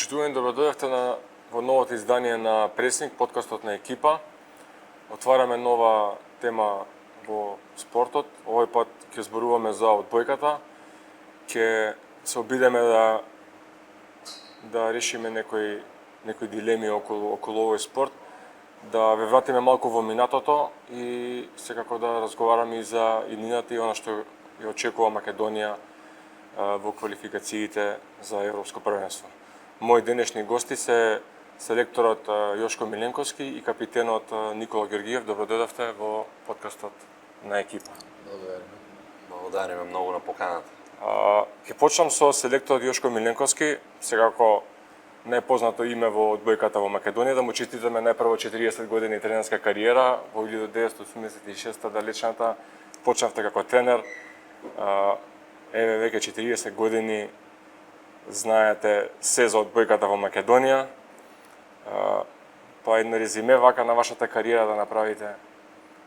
Почитувани, добро дојдовте во новото издание на Пресинг, подкастот на екипа. Отвараме нова тема во спортот. Овој пат ќе зборуваме за одбојката. Ќе се обидеме да решиме некои дилеми околу овој спорт, да ве вратиме малку во минатото и секако да разговараме и за иднината и она што ја очекува Македонија во квалификациите за Европско првенство. Мои денешни гости се селекторот Јошко Миленковски и капитенот Никола Ѓорѓиев. Добро дојдовте во подкастот на екипа. Благодариме многу на поканата. Ќе почнам со селекторот Јошко Миленковски, секако најпознато име во одбојката во Македонија, да му честитаме најпрво 40 години тренерска кариера. Во 1986 далечната почнавте како тренер. Еве веќе 40 години знаете се за одбојката во Македонија. Па едно резиме вака на вашата кариера да направите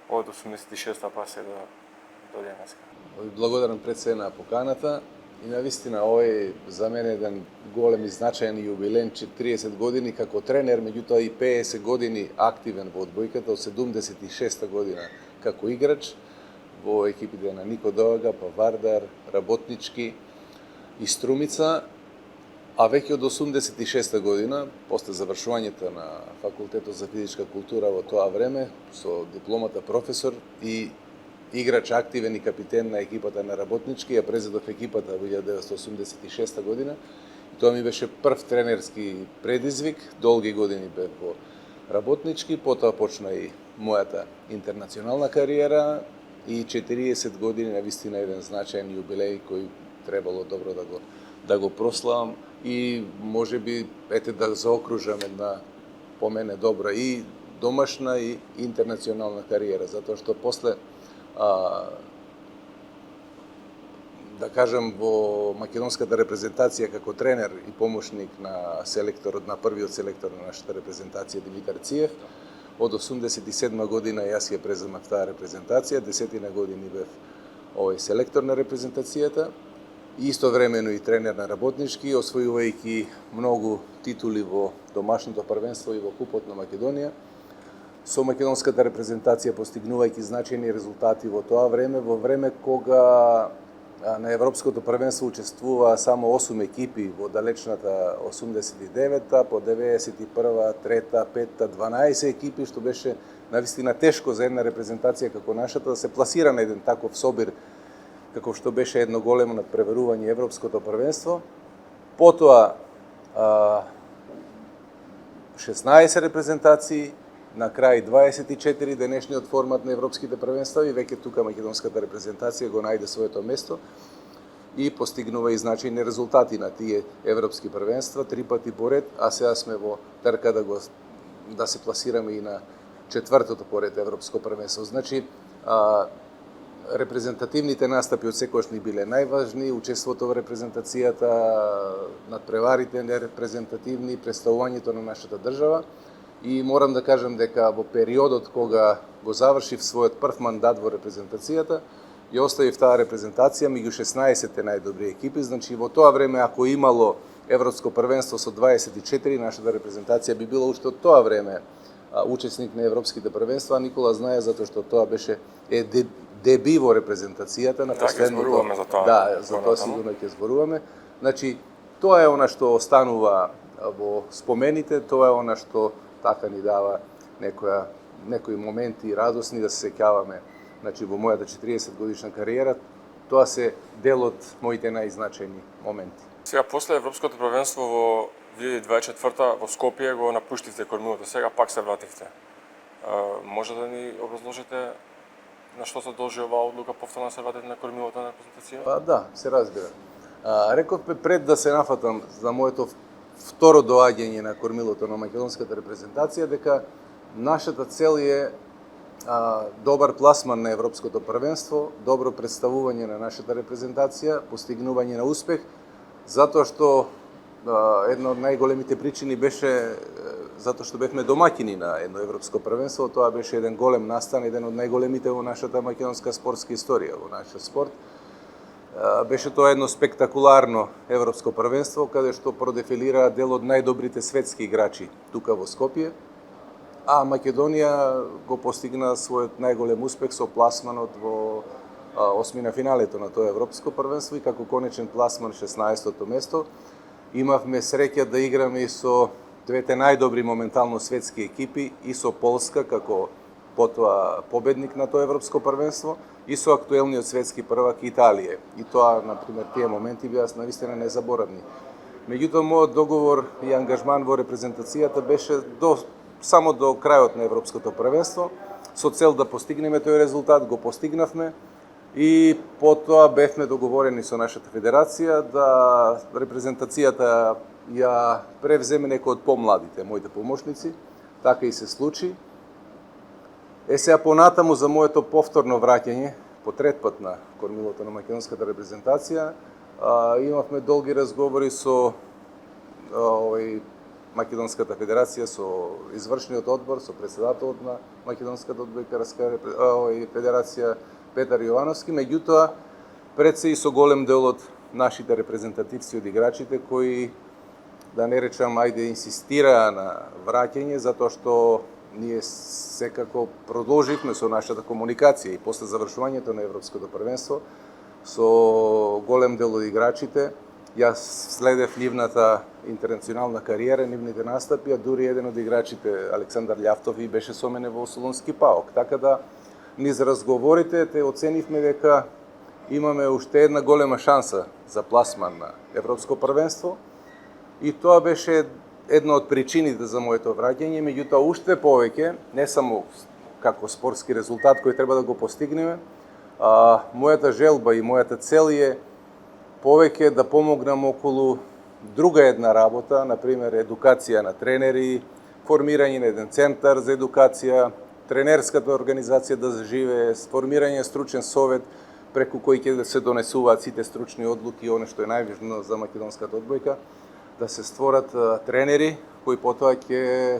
од 86-та па се до денеска. Благодарам пред се на поканата и навистина овој за мене еден голем и значаен јубилеен, 40 години како тренер, меѓутоа и 50 години активен во одбојката, од 76-та година како играч во екипите на Нико Доага, па Вардар, Работнички и Струмица, а веќе од 86-та година, после завршувањето на факултетот за физичка култура во тоа време, со дипломата професор и играч активен и капитен на екипата на Работнички, ја презедов екипата во 1986 година. Тоа ми беше прв тренерски предизвик, долги години бев во Работнички, потоа почна и мојата интернационална кариера и 40 години навистина еден значаен јубилеј кој требало добро да го прославам и можеби да заокружам една по мене добра и домашна и интернационална кариера, затоа што после да кажам во македонската репрезентација како тренер и помошник на селекторот, на првиот селектор на нашата репрезентација Димитар Циев, од 87 година јас ја преземав таа репрезентација, 10 години бев овој селектор на репрезентацијата и истовремено и тренер на Работнички, освојувајќи многу титули во домашното првенство и во Купот на Македонија. Со македонската репрезентација постигнувајќи значајни резултати во тоа време, во време кога на Европското првенство учествува само 8 екипи во далечната 89-та, по 91-та, 3-та, 5-та, 12 екипи, што беше навистина тешко за една репрезентација како нашата да се пласира на еден таков собир како што беше едно големо надпреварување Европското првенство. Потоа 16 репрезентации, на крај 24 денешниот формат на европските првенства и веќе тука македонската репрезентација го најде своето место и постигнува и значајни резултати на тие европски првенства 3 пати поред, а сега сме во трка да се пласираме и на 4-тото поред европско првенство. Значи репрезентативните настапи од секојаш ни биле најважни, учеството во репрезентацијата, надпреварите репрезентативни, представувањето на нашата држава. И морам да кажам дека во периодот кога го завршив својот прв мандат во репрезентацијата, ја оставив таа репрезентација меѓу 16 најдобри екипи, значи во тоа време ако имало Европско првенство со 24, нашата репрезентација би била уште од тоа време учесник на европските првенства, а Никола знае затоа што тоа беше деби во репрезентацијата на последното. Да, за тоа сигурно ќе зборуваме. Значи, тоа е она што останува во спомените, тоа е она што така ни дава некои моменти радосни да се сеќаваме. Значи, во мојата 40 годишна кариера, тоа се дел од моите најзначајни моменти. Сега, после Европското првенство во 2024 во Скопје го напуштивте кормилото, сега пак се вративте. Може да ни образложите на што се должи оваа одлука повторно се вратите на кормилото на репрезентација? Па да, се разбира. Рековме пред да се нафатам за моето второ доаѓање на кормилото на македонската репрезентација дека нашата цел е добар пласман на Европското првенство, добро представување на нашата репрезентација, постигнување на успех, затоа што една од најголемите причини беше затоа што бевме домаќини на едно европско првенство, тоа беше еден голем настан, еден од најголемите во нашата македонска спортска историја, во нашиот спорт. Беше тоа едно спектакуларно европско првенство, каде што продефилираа дел од најдобрите светски играчи тука во Скопје, а Македонија го постигна својот најголем успех со пласманот во осмина финалето на тоа европско првенство и како конечен пласман 16-то место. Имавме среќа да играме и со двете најдобри моментално светски екипи, и со Полска како потоа победник на тоа европско првенство, и со актуелниот светски првак Италија. И тоа, например, тие моменти беа навистина незаборавни. Меѓутоа, мојот договор и ангажман во репрезентацијата беше само до крајот на европското првенство, со цел да постигнеме тој резултат, го постигнавме, и потоа бевме договорени со нашата федерација да репрезентацијата ја превземе некој од помладите, моите помошници. Така и се случи. Сега понатаму за моето повторно враќање, по трет пат на кормилото на македонската репрезентација, имавме долги разговори со Македонската федерација, со извршниот одбор, со председателот на Македонската одбојкарска федерација Петар Јовановски, меѓутоа пред се и со голем дел од нашите репрезентативци од играчите кои, да не речам, инсистираа на враќање, затоа што ние секако продолживме со нашата комуникација и после завршувањето на европското првенство со голем дел од играчите. Јас следев нивната интернационална кариера, нивните настапи, а дури еден од играчите, Александар Љавтов, и беше со мене во Солунски ПАОК. Така да, низ разговорите те оценивме дека имаме уште една голема шанса за пласман на европско првенство, и тоа беше една од причините за моето враќање, меѓутоа уште повеќе, не само како спортски резултат кој треба да го постигнеме, мојата желба и мојата цел е повеќе да помогнам околу друга една работа, например едукација на тренери, формирање на еден центар за едукација, тренерската организација да заживее, формирање стручен совет преку кој ќе се донесуваат сите стручни одлуки, оно што е најважно за македонската одбојка, да се створат тренери кои потоа ќе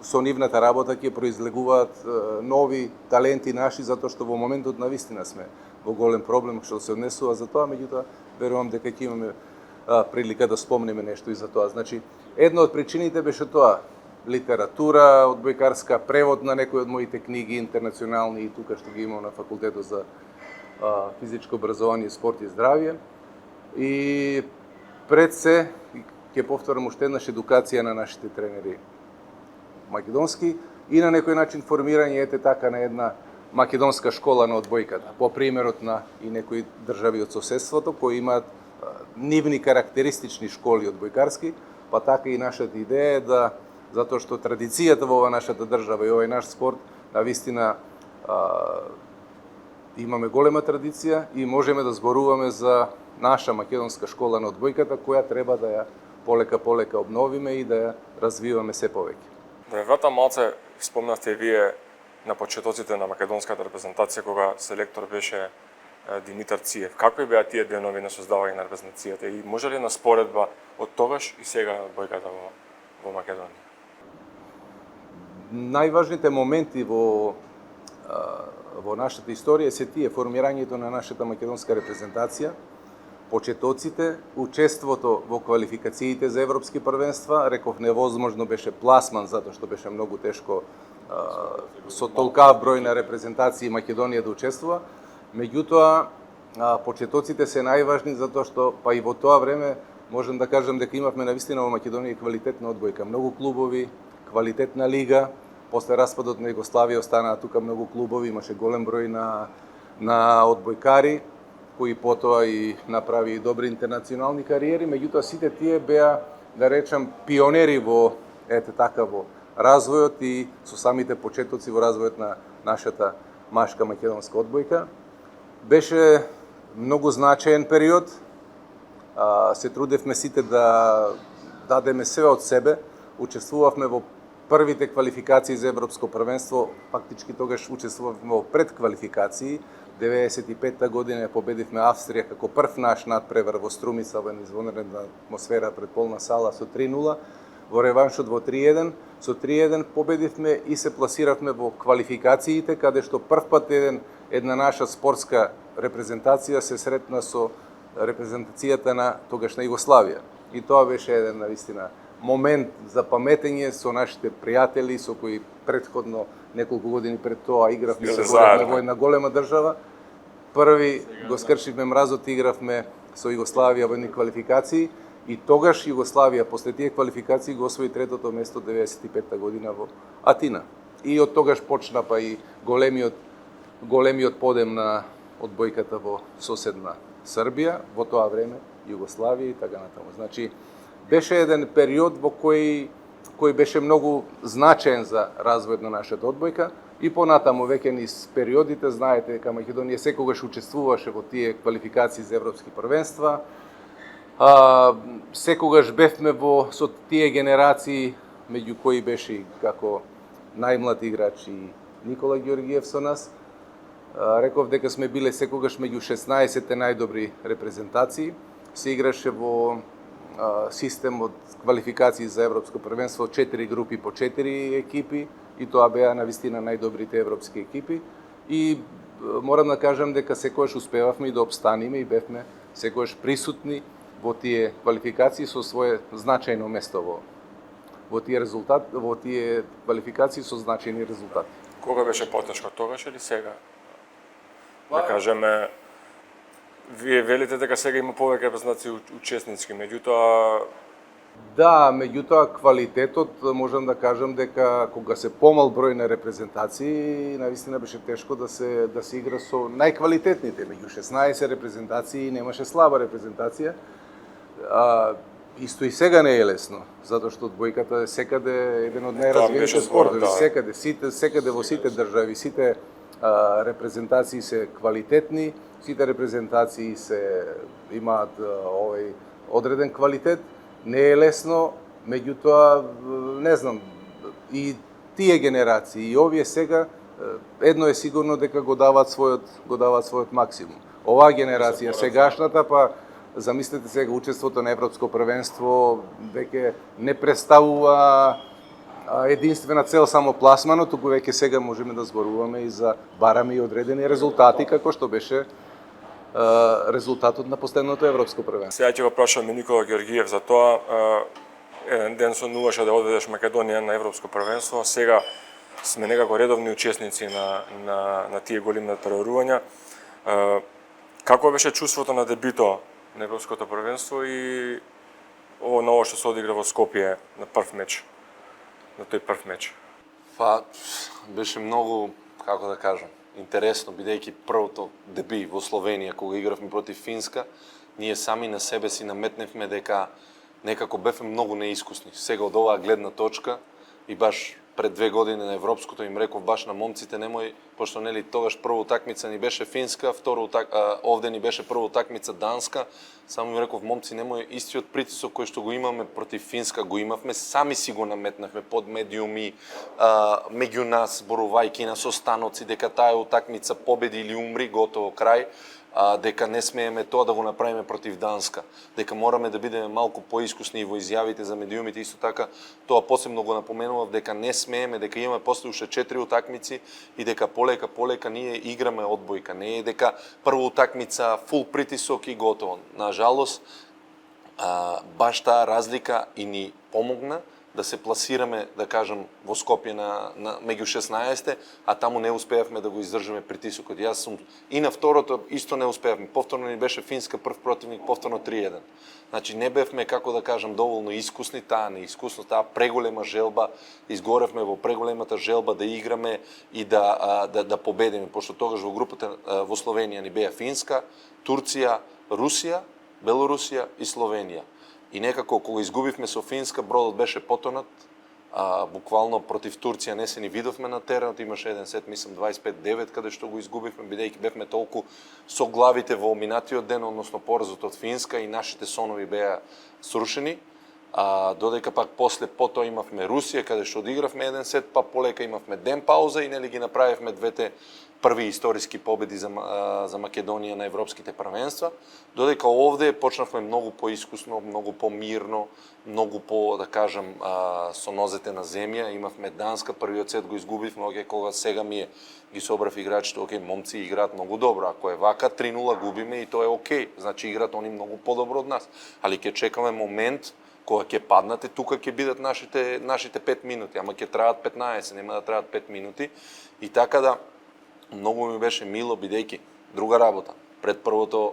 со нивната работа ќе произлегуваат нови таленти наши, затоа што во моментот навистина сме во голем проблем што се однесува за тоа, меѓутоа верувам дека ќе имаме прилика да спомнеме нешто и за тоа. Значи, една од причините беше тоа: литература одбојкарска, превод на некои од моите книги интернационални и тука што ги имам на факултетот за физичко образование, спорт и здравје. И пред се, ќе повторам уште еднаш, едукација на нашите тренери македонски и на некој начин формирање така на една македонска школа на одбојката, по примерот на и некои држави од соседството кои имаат нивни карактеристични школи одбојкарски, па така и нашата идеја е да, затоа што традицијата во ова нашата држава и овој наш спорт навистина имаме голема традиција и можеме да зборуваме за наша македонска школа на одбојката која треба да ја полека обновиме и да ја развиваме се повеќе. Да ме вратам малце, спомнавте вие на почетоците на македонската репрезентација кога селектор беше Димитар Циев. Какви беа тие денови на создавање на репрезентацијата и може ли на споредба од тогаш и сега на одбојката во Македонија? Најважните моменти во нашата историја се тие: формирањето на нашата македонска репрезентација, почетоците, учеството во квалификациите за европски првенства. Реков, невозможно беше пласман, затоа што беше многу тешко со толкав број на репрезентации Македонија да учествува. Меѓутоа, почетоците се најважни затоа што, па и во тоа време, можем да кажем дека имавме навистина во Македонија квалитетна одбојка, многу клубови, квалитетна лига. После распадот на Југославија останаа тука многу клубови, имаше голем број на одбојкари кои потоа и направи добри интернационални кариери, меѓутоа сите тие беа, да речам, пионери во во развојот и со самите почетоци во развојот на нашата машка македонска одбојка. Беше многу значаен период. Се трудевме сите да дадеме све од себе. Учествувавме во првите квалификации за европско првенство, фактички тогаш учествувавме во предквалификации. 95-та година победивме Австрија како прв наш надпревар во Струмица во извонредна атмосфера пред полна сала со 3-0. Во реваншот во 3-1, со 3-1 победивме и се пласиравме во квалификациите, каде што прв пат една наша спортска репрезентација се сретна со репрезентацијата на тогашна Југославија. И тоа беше еден навистина момент за паметење со нашите пријатели со кои претходно неколку години пред тоа игравме Биле се боревме заедно. во една голема држава. Први го скршивме мразот, игравме со Југославија во едни квалификации и тогаш Југославија после тие квалификации го освои третото место 95-та година во Атина. И од тогаш почна па и големиот подем на одбојката во соседна Србија, во тоа време Југославија и така натаму. Значи, беше еден период во кој беше многу значаен за развојот на нашата одбојка и понатаму веќе низ периодите, знаете дека Македонија секогаш учествуваше во тие квалификации за европски првенства. Секогаш бевме со тие генерации, меѓу кои беше и како најмлад играч и Никола Ѓоргиев со нас. Реков дека сме биле секогаш меѓу 16-те најдобри репрезентации. Се играше во систем од квалификации за европско првенство, 4 групи по 4 екипи и тоа беа навистина најдобрите европски екипи. И морам да кажам дека секогаш успевавме и да обстанеме и бевме секогаш присутни во тие квалификации со свое значајно место во тие квалификации со значајни резултати. Кога беше потешко, тогаш или сега? Да кажеме, вие велите дека сега има повеќе репрезентации учесницки, меѓутоа Да, меѓутоа квалитетот можам да кажам дека кога се помал број на репрезентации, навистина беше тешко да се игра со најквалитетните. Меѓу 16 репрезентации немаше слаба репрезентација. Исто и сега не е лесно, затоа што одбојката е секаде еден од најразвиените спортови, да. секаде во сите држави, сите репрезентации се квалитетни, сите репрезентации имаат одреден квалитет. Не е лесно, меѓутоа, не знам, и тие генерации, и овие сега, едно е сигурно дека го даваат својот максимум. Оваа генерација, сегашната, па замислете сега учеството на Европско првенство, веќе не представува единствена цел само пласмано, туку веќе сега можеме да зборуваме и за бараме и одредени резултати, како што беше резултатот на последното Европско првенство. Сега ќе го прашаме Никола Ѓоргиев за тоа. Еден ден сонуваше да одведеш Македонија на Европско првенство, сега сме некако редовни учесници на тие големи натпреварувања. Како беше чувството на дебито на Европското првенство и ово што се одигра во Скопје на прв меч, на тој прв меч? Па, беше многу, како да кажам, интересно, бидејќи првото деби во Словенија, кога игравме против Финска, ние сами на себе си наметневме дека некако бевме многу неискусни. Сега од оваа гледна точка и баш пред 2 години на Европското им реков баш на момците немој, пошто нели тогаш прва утакмица ни беше Финска, овде ни беше прва утакмица Данска, само им реков момци немој истиот притисок кој што го имаме против Финска го имавме, сами си го наметнавме под медиуми меѓу нас, зборувајќи на состаноци дека таа утакмица победи или умри, готово крај. Дека не смееме тоа да го направиме против Данска, дека мораме да бидеме малку поискусни во изјавите за медиумите, исто така тоа посебно го напоменував дека не смееме, дека имаме после уште 4 утакмици и дека полека ние играме одбојка, не е дека прва утакмица фул притисок и готово. На жалост, баш таа разлика и ни помогна да се пласираме, да кажам, во Скопје на меѓу 16-те, а таму не успеавме да го издржиме притисокот. Јас сум и на второто исто не успеавме. Повторно ни беше Финска прв противник, повторно 3-1. Значи не бевме, како да кажам, доволно искусни, таа неискусност, таа преголема желба, изгоревме во преголемата желба да играме и да победиме, пошто тогаш во групата во Словенија ни беа Финска, Турција, Русија, Белорусија и Словенија. И некако, кога изгубивме со Финска, бродот беше потонат, буквално против Турција не се ни видовме на теренот, имаше еден сет, мислам 25-9, каде што го изгубивме, бидејќи бевме толку со главите во минатиот ден, односно поразот од Финска и нашите сонови беа срушени. Додека пак после потоа имавме Русија, каде што одигравме еден сет, па полека имавме ден пауза и нели ги направивме двете први историски победи за Македонија на европските првенства, додека овде почнавме многу поискусно, многу помирно, многу по, да кажам, со нозете на земја. Имавме Данска, првиот сет го изгубивме, кога сега ги собрав играчите, момци играат многу добро. Ако е вака, 3-0 губиме и тоа е окей. Значи играат они многу подобро од нас. Али ќе чекаме момент кога ќе паднате, тука ќе бидат нашите 5 минути, ама ќе траат 15, нема да траат 5 минути. И така да, многу ми беше мило, бидејќи друга работа. Пред првото,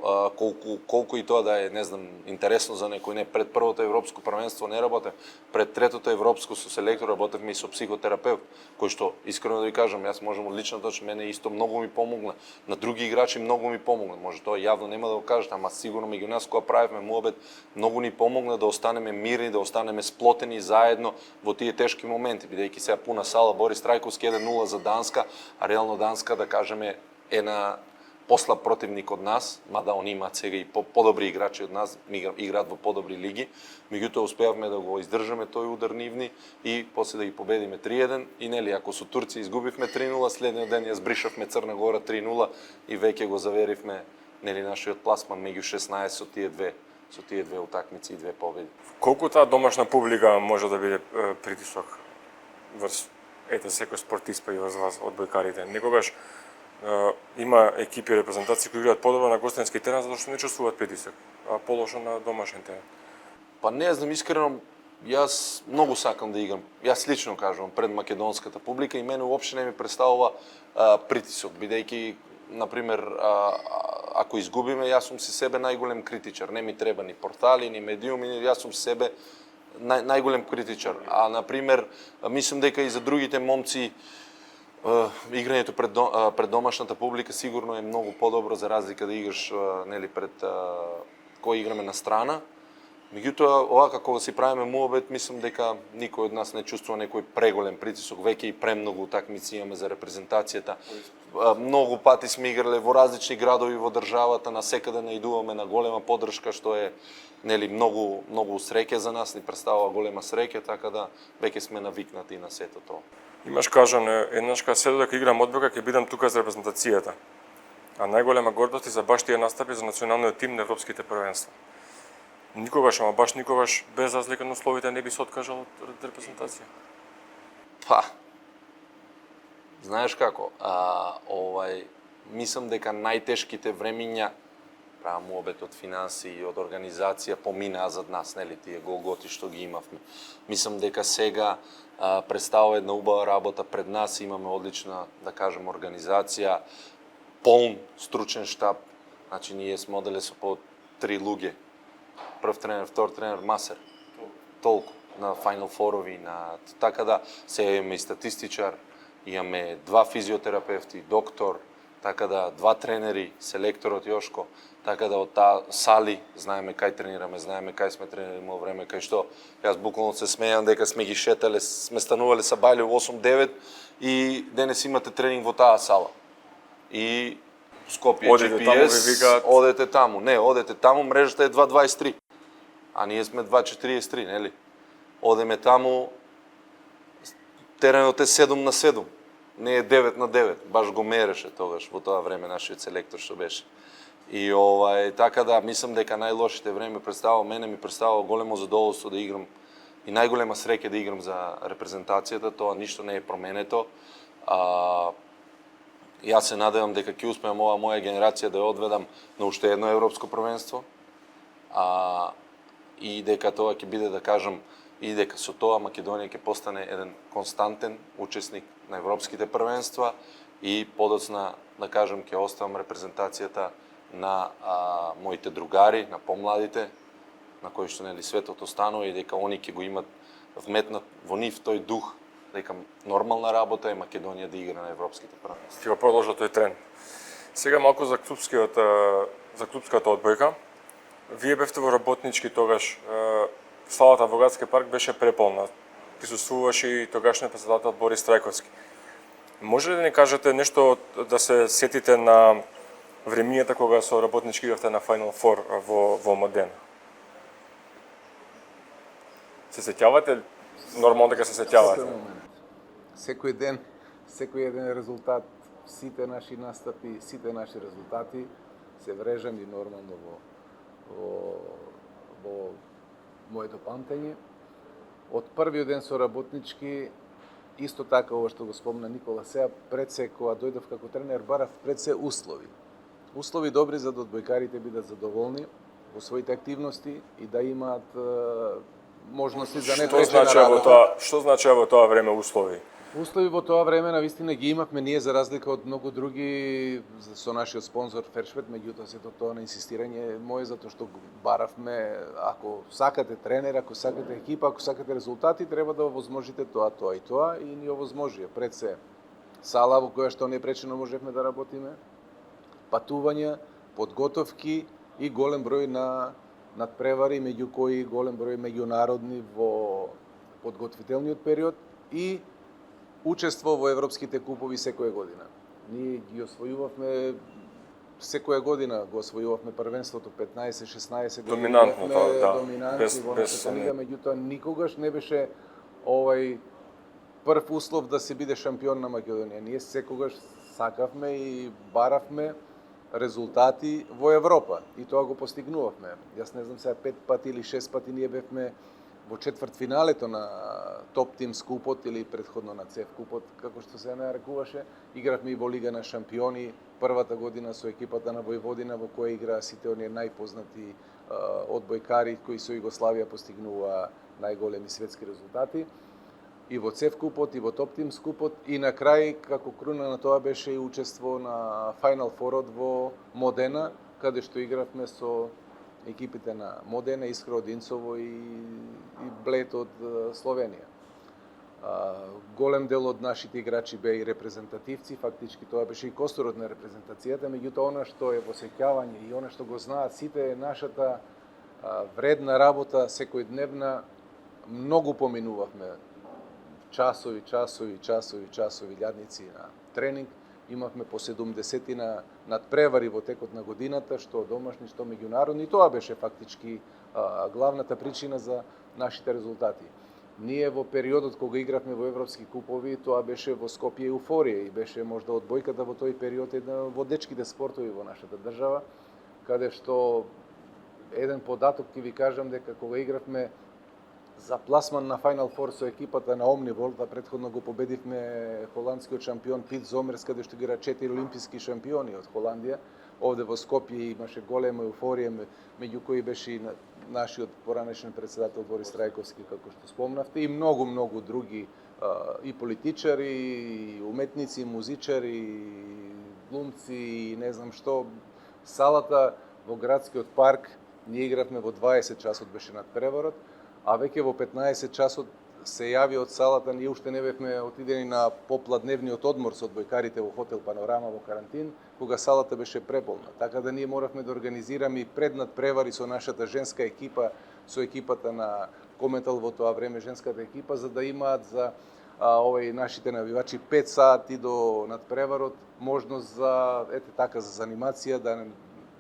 колку и тоа да е, не знам, интересно за некој, не, пред првото европско првенство не работев, пред третото европско со селектор работевме и со психотерапевт, кој што, искрено да ви кажам, јас можам од лична точка, мене исто многу ми помогна, на други играчи многу ми помогна, може тоа јавно нема да го кажете, ама сигурно меѓу нас кога правевме муабет, многу ни помогна да останеме мирни, да останеме сплотени заедно во тие тешки моменти, бидејќи сега пуна сала, Борис Трајковски 1-0 за Данска, а реално Данска, да кажеме, е на послаб противник од нас, мада они имаат сега и подобри играчи од нас, играат во подобри лиги, меѓутоа успеавме да го издржаме тој удар нивни и после да ги победиме 3-1 и нели ако со Турција изгубивме 3-0, следниот ден ја збришавме Црна Гора 3-0 и веќе го заверивме нели нашиот пласман меѓу 16 со тие две утакмици и две победи. Колку таа домашна публика може да биде притисок врз секој спортист па и врз вас одбојкарите? Некогаш има екипи репрезентации кои играат подобро на гостински терен затоа што не чувствуваат притисок, а полошо на домашен терен. Па не знам, искрено, јас многу сакам да играм. Јас лично кажувам пред македонската публика и мене уопште не ми представува притисок, бидејќи например ако изгубиме, јас сум си себе најголем критичар, не ми треба ни портали, ни медиуми, јас сум себе најголем критичар. А например, мислам дека и за другите момци играњето пред домашната публика сигурно е многу подобро за разлика да играш нели пред кој играме на страна. Меѓутоа, овака кога си правиме муабет, мислам дека никој од нас не чувствува некој преголем притисок, веќе и премногу утакмици имаме за репрезентацијата. Многу пати сме играле во различни градови во државата, насекаде наидуваме на голема поддршка, што е нели многу среќа за нас, ни представува голема среќа, така да веќе сме навикнати на сето тоа. Имаш кажано еднаш кога се додека играм одбора ќе бидам тука за репрезентацијата. А најголема гордост е за баш тие настапи за националниот тим на европските првенства. Никогаш, ама баш никогаш, без разлика на условите, не би се откажал од репрезентација? Па, знаеш како, мислам дека најтешките времиња, правам муабет од финансии и од организација, поминаа зад нас, нели, тие голготи што ги имавме. Мислам дека сега представува една убава работа пред нас, имаме одлична, да кажем, организација, полн стручен штаб, значи ние сме оделе со по 3 луѓе, прв тренер, втор тренер, масер, толку, на Final Four-ови, така да, сега имаме и статистичар, имаме 2 физиотерапевти, доктор, така да, 2 тренери, селекторот Јошко, така да од таа сали, знаеме кај тренираме, знаеме кај сме тренирали во време, кај што јас буквално се смејам дека сме ги шетале, сме станувале са бајле во 8-9 и денес имате тренинг во таа сала. И Скопје GPS, одете таму. Не, одете таму, мрежата е 2.23. А ние сме 2.43, нели? Одеме таму, теренот е 7/7. Не е 9/9. Баш го мереше тогаш во тоа време нашиот селектор што беше. И така да, мислам дека најлошите време мене ми представува големо задоволство да играм и најголема среќа да играм за репрезентацијата, тоа ништо не е променето. Јас се надевам дека ќе успеам ова моја генерација да ја одведам на уште едно европско првенство. И дека тоа ќе биде, да кажам, и дека со тоа Македонија ќе постане еден константен учесник на европските првенства и подоцна, да кажам, ќе оставам репрезентацијата на моите другари, на помладите, на кои што нели светот останува и дека они ќе го имат вметнат во нив тој дух, дека нормална работа е Македонија да игра на европските првенства. Ќе го продолжа тој тренд. Сега малку за клупската одбојка. Вие бевте во работнички тогаш, салата во Градски парк беше преполна. Присуствуваше и тогашниот претседател Борис Трајковски. Може ли да ни кажете нешто да се сетите на времињата кога со работнички игравте на Final Four во Модена? Се сеќавате? Нормално дека се сеќавате. Секој ден резултат сите наши настапи, сите наши резултати се врежани нормално во моето памтење. Од првиот ден со работнички, исто така ова што го спомна Никола сега, пред се кога дојдов како тренер, барав пред се услови. Услови добри за да одбојкарите бидат задоволни во своите активности и да имаат можности за непречена работа. Што значи во тоа време услови? Услови во тоа време навистина ги имавме ние за разлика од многу други со нашиот спонзор Фершвет, меѓутоа сето тоа на инсистирање мое затоа што баравме, ако сакате тренер, ако сакате екипа, ако сакате резултати, треба да овозможите тоа и тоа и ни овозможија. Пред се сала во која што непречено можевме да работиме, патувања, подготовки и голем број на надпревари, меѓу кои голем број меѓународни во подготвителниот период и учество во европските купови секоја година. Ние ги освојувавме секоја година, го освојувавме првенството 15-16 години. Доминантно тоа, да. Доминанти во нашата лига, меѓутоа никогаш не беше овај прв услов да се биде шампион на Македонија. Ние секогаш сакавме и баравме резултати во Европа и тоа го постигнувавме. Јас не знам сега 5 пати или 6 пати ние бевме во четвртфиналето на Топ Тим скупот или претходно на ЦЕФ купот, како што се нарекуваше. Игравме и во Лига на шампиони првата година со екипата на Војводина во која играа сите оние најпознати одбојкари кои со Југославија постигнува најголеми светски резултати. И во ЦЕФ купот, и во Топ Тим скупот, и на крај, како круна на тоа, беше и учество на Final Four во Модена, каде што игравме со екипите на Модена, Искра од Инцово и Блед од Словенија. Голем дел од нашите играчи беа и репрезентативци, фактички тоа беше и костурот на репрезентацијата, меѓутоа она што е во сеќавање и она што го знаат сите е нашата вредна работа секојдневна. Многу поминувавме часови, илјадници на тренинг. Имавме по 70 надпревари во текот на годината, што домашни, што меѓународни. И тоа беше фактички главната причина за нашите резултати. Ние во периодот кога игравме во европски купови, тоа беше во Скопје еуфорија и беше можда одбојката во тој период една во дечките спортови во нашата држава, каде што еден податок ќе ви кажам дека кога игравме за пласман на Final Four со екипата на Omniworld, претходно го победивме холандскиот шампион Пит Зомерс, каде што игра 4 олимписки шампиони од Холандија. Овде во Скопје имаше голема еуфорија, меѓу кои беше и нашиот поранешен председател Борис Трајковски, како што спомнавте, и многу други и политичари, и уметници, и музичари, и глумци, и не знам што. Салата во градскиот парк, ние игравме во 20 часот беше надпреварот, а веќе во 15 часот се јави од салата, ние уште не бевме отидени на попладневниот одмор со одбојкарите во хотел Панорама во карантин, кога салата беше преполна. Така да ние моравме да организираме и преднадпревари со нашата женска екипа, со екипата на Кометал во тоа време, женската екипа, за да имаат за нашите навивачи 5 сати до надпреварот, можност за за занимација, да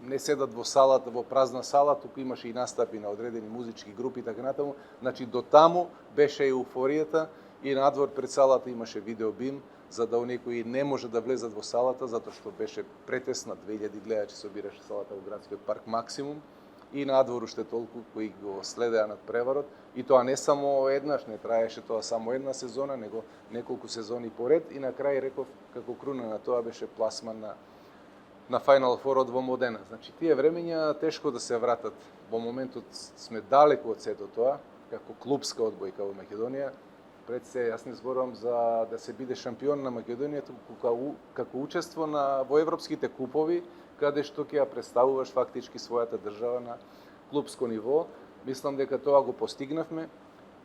не седат во салата, во празна сала, туку имаше и настапи на одредени музички групи и така натаму. Значи до таму беше еуфоријата и надвор пред салата имаше видеобим, за да оние кои не може да влезат во салата, затоа што беше претесна, 2000 гледачи собираше салата во градскиот парк максимум, и надвор уште толку кои го следеа надпреварот. И тоа не само еднаш, не траеше тоа само една сезона, него неколку сезони поред, и на крај реков како круна на тоа беше пласман на Final Four во Модена. Значи, тие времења тешко да се вратат. Во моментот сме далеку од сето тоа, како клубска одбојка во Македонија. Пред се, јас не зборувам за да се биде шампион на Македонија, како учество во европските купови, каде што ќе ја представуваш фактички својата држава на клубско ниво. Мислам дека тоа го постигнавме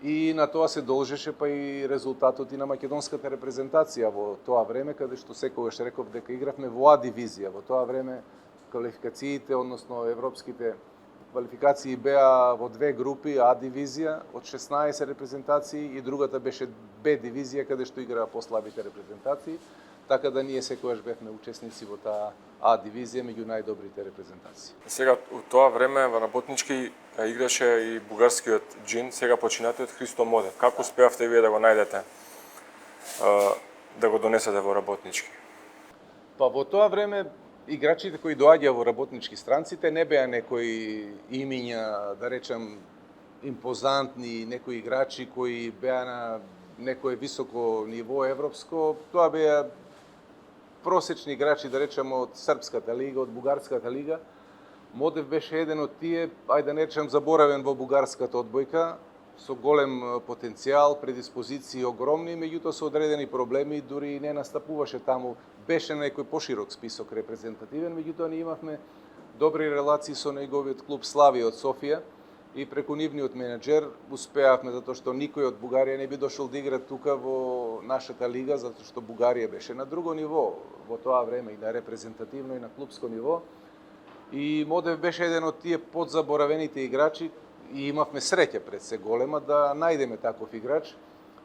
и на тоа се должеше па и резултатот и на македонската репрезентација во тоа време, каде што секогаш реков дека игравме во А дивизија. Во тоа време квалификациите, односно европските квалификации беа во две групи, А дивизија од 16 репрезентации и другата беше Б дивизија, каде што играа послабите репрезентации. Така да ние секогаш бевме учесници во таа А дивизија меѓу најдобрите репрезентации. Сега, у тоа време во Работнички играше и бугарскиот джин, сега починатиот Христо Модев. Како успеавте вие да го најдете, да го донесете во Работнички? Па во тоа време играчите кои доаѓаа во работнички странците не беа некои имиња, да речам, импозантни, некои играчи кои беа на некое високо ниво европско, тоа беа просечни играчи, да речем, од Српската лига, од Бугарската лига. Модев беше еден од тие, ајде да не речем заборавен во бугарската одбојка, со голем потенцијал, предиспозиции огромни, меѓутоа со одредени проблеми, дури не настапуваше таму. Беше на некој поширок список репрезентативен, меѓутоа ние имавме добри релации со неговиот клуб Славија од Софија и преку нивниот менеджер успеавме, затоа што никој од Бугарија не би дошол да игра тука во нашата лига, затоа што Бугарија беше на друго ниво во тоа време, и на репрезентативно и на клубско ниво. И Модев беше еден од тие подзаборавените играчи и имавме среќа пред се голема да најдеме таков играч.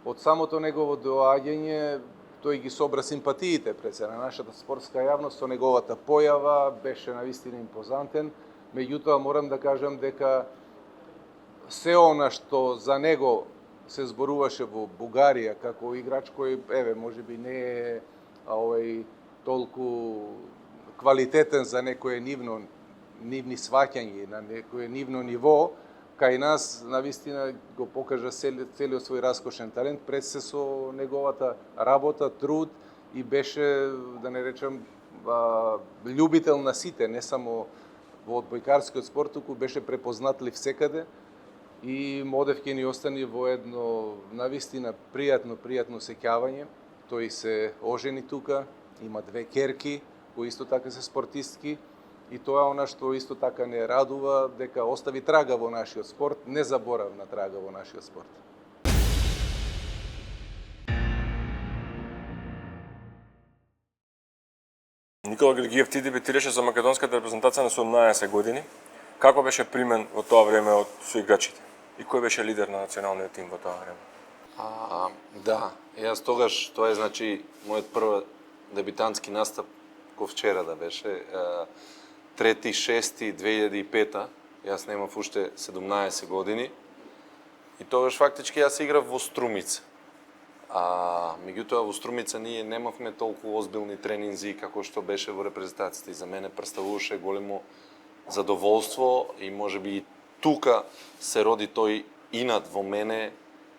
Од самото негово доаѓање тој ги собра симпатиите пред се на нашата спортска јавност, со неговата појава беше навистина импозантен. Меѓутоа морам да кажам дека се она што за него се зборуваше во Бугарија како играч кој можеби не е толку квалитетен за некое нивни сваќања на некое нивно ниво, кај нас навистина го покажа целиот свој раскошен талент пред се со неговата работа, труд и беше, да не речем, љубител на сите, не само во одбојкарскиот спорт, туку беше препознатлив секаде. И Модев ќе ни остани во едно навистина пријатно сеќавање. Тој се ожени тука, има 2 ќерки кои исто така се спортистки, и тоа е она што исто така не радува, дека остави трага во нашиот спорт, незаборавна трага во нашиот спорт. Никола Гергиев, ти дебютираше за македонската репрезентација на 17 години. Како беше примен во тоа време од соиграчите? И кој беше лидер на националниот тим во тоа време? Да, јас тогаш, тоа е значи мојот прв дебютантски настап, кој вчера да беше, 3.6.2005, јас немав уште 17 години, и тогаш фактички јас играв во Струмица. Меѓутоа во Струмица ние немавме толку озбилни тренинзи како што беше во репрезентацијата, и за мене представуваше големо задоволство и можеби и тука се роди тој инат во мене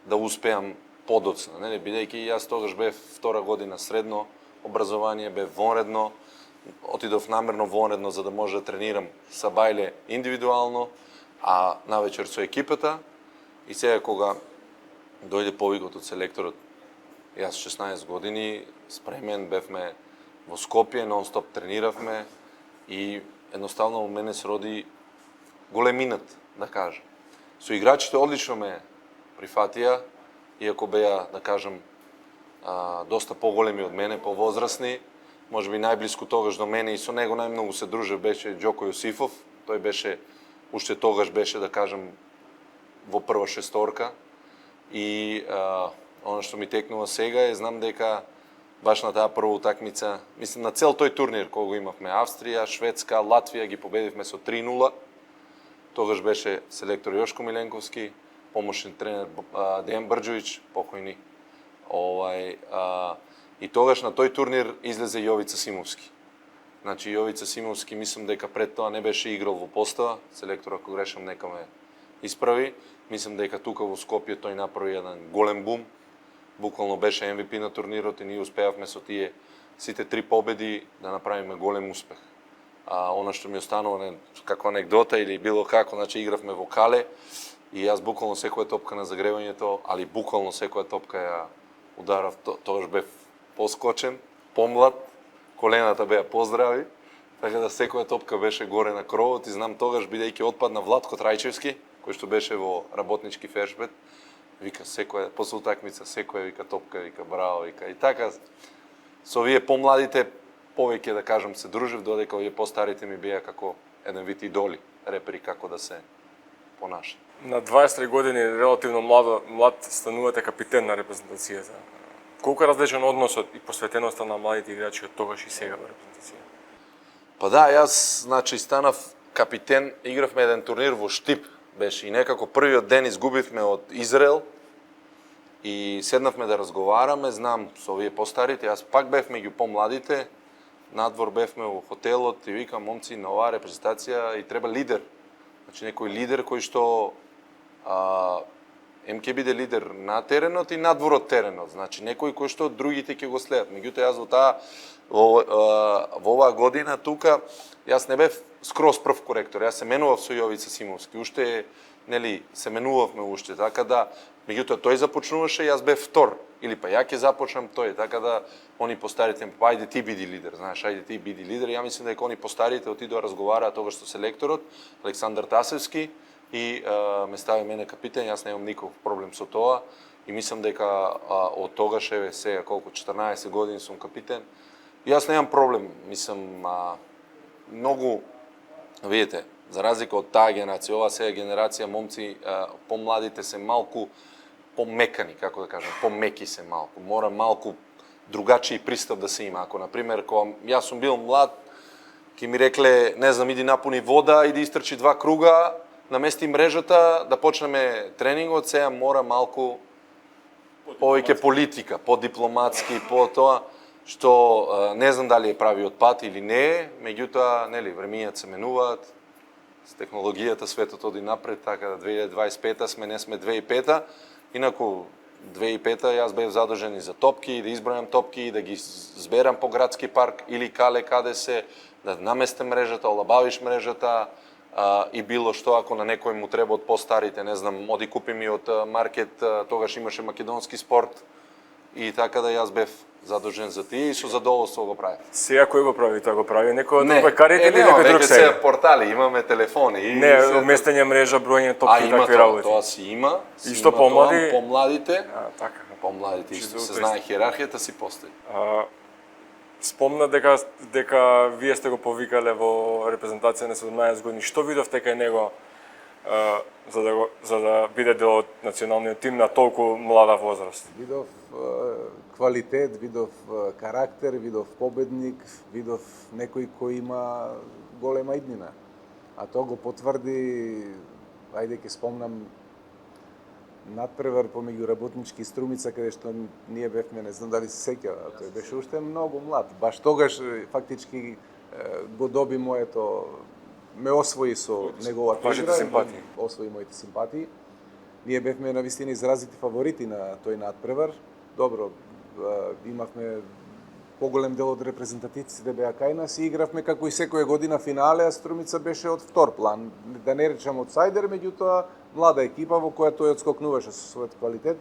да успеам подоцна, нели, бидејќи јас тогаш бев втора година средно образование, бев вонредно, отидов намерно вонредно за да може да тренирам са бајле индивидуално, а навечер со екипата. И сега кога дојде повикот од селекторот, јас 16 години, спремен, бевме во Скопје, нон-стоп трениравме и едноставно у мене се роди големинат, да кажам. Со играчите одлично ме прифатија, иако беа, да кажам, доста поголеми од мене, повозрасни. Можеби најблиску тогаш до мене и со него најмногу се дружев беше Џоко Јосифов. Тој беше, уште тогаш беше, да кажам, во прва шесторка. И она што ми текнува сега е, знам дека баш на таа прва утакмица, мислам на цел тој турнир кој го имавме, Австрија, Шведска, Латвија, ги победивме со 3-0. Тогаш беше селектор Јошко Миленковски, помошен тренер Дејан Брџовиќ, покојни. И тогаш на тој турнир излезе Јовица Симовски. Значи Јовица Симовски, мислам дека пред тоа не беше играл во постава, селектор ако грешам нека ме исправи. Мислам дека тука во Скопје тој направи еден голем бум. Буквално беше MVP на турнирот и ние успеавме со тие сите 3 победи да направиме голем успех. Она што ми останува како анекдота или било како, значи игравме во Кале и јас буквално секоја топка на загревањето, али буквално секоја топка ја ударав, тогаш бев поскочен, помлад, колената беа поздрави, така да секоја топка беше горе на кровот и знам тогаш, бидејќи отпадна Владко Трајчевски, кој што беше во работнички фершбет, вика секоја, после утакмица, секоја вика топка, вика браво, вика. И така, со овие помладите, повеќе да кажам се дружев, додека овие постарите ми беа како еден вид идоли, репери како да се понашат. На 23 години, релативно млад, станувате капитен на репрезентацијата. Колку е различен односот и посветеноста на младите играчи од тогаш и сега во репрезентација? Па да, јас, значи, станав капитен, игравме еден турнир во Штип, беше и некако првиот ден изгубивме од Израел и седнавме да разговараме, знам со овие постарите, јас пак бев меѓу помладите надвор бевме во хотелот и викам, момци, на оваа репрезентација и треба лидер. Значи некој лидер кој што ќе биде лидер на теренот и надвор од теренот. Значи некој кој што другите ќе го следат. Меѓутоа јас во оваа година тука јас не бев скроз прв коректор. Јас се менував со Јовица Симовски. Уште нели се менувавме уште, така да меѓутоа тој започнуваше, јас бев втор или па ја ќе започнам тој, така да они постарите па ајде ти биди лидер, знаеш, ајде ти биди лидер. Ја мислам дека они постарите отидоа разговараат тогаш со селекторот Александар Тасевски и ме стави мене капитен, јас немам никаков проблем со тоа и мислам дека од тогаш еве сега колку 14 години сум капитен. И јас немам проблем, мислам многу видите, за разлика од таа генерација, ова сега генерација момци помладите се малку помекани, како да кажам, помеки се малку. Мора малку другачи пристап да се има. Ако на пример кога јас сум бил млад, ќе ми рекле, не знам, иди напуни вода, иди истрчи 2 круга, намести мрежата, да почнеме тренингот, сега мора малку повеќе политика, по-дипломатски, по тоа, што не знам дали е правиот пат или не е, меѓутоа, нели, времињата се менуваат, с технологијата светот оди напред, така да 2025 сме, не сме 2005, инаку 2005 јас бев задолжен и за топки, и да избројам топки, и да ги зберам по градски парк, или каде се, да наместам мрежата, олабавиш мрежата, и било што, ако на некој му треба од постарите, не знам, оди купи ми од маркет, тогаш имаше македонски спорт, и така да јас бев задолжен за тие и со задоволство го правев. Сега кој го прави тоа? Го прави некој од бекарите или некој друг сега? Веќе се портали, имаме телефони. И не, уместење мрежа, бројање топки и такви работи. Тоа си има. И што помлади? Помладите. Така. Помладите исто се знае хиерархијата си постои. Спомна дека вие сте го повикале во репрезентација на 17 години. Што видовте кај него за да биде дел од националниот тим на толку млада возраст? Видов квалитет, видов карактер, видов победник, видов некој кој има голема иднина. А тоа го потврди, ајде ќе спомнам, надпревар помеѓу Работнички и Струмица, каде што ние бевме, не знам дали се сеќава, тој беше уште многу млад. Баш тогаш фактички го доби моето, ме освои со неговата игра, симпатии. Освои моите симпатии. Ние бевме навистина изразити фаворити на тој надпревар. Добро, имавме поголем дел од репрезентативците беа кај нас и игравме како и секоја година финале, а Струмица беше од втор план. Да не речам одсайдер, меѓутоа млада екипа во која тој одскокнуваше со својот квалитет.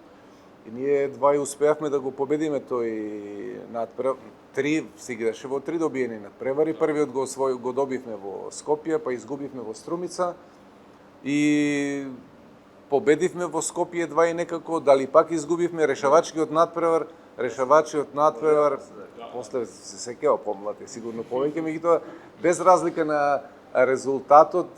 И ние двај успеавме да го победиме тој надпревар. Се играше во 3 добиени надпревари. Првиот го добивме во Скопје, па изгубивме во Струмица. И победивме во Скопје 2 и некако, дали пак изгубивме решавачкиот надпревар, после се сеќава помлад, сигурно повеќе, меѓутоа без разлика на резултатот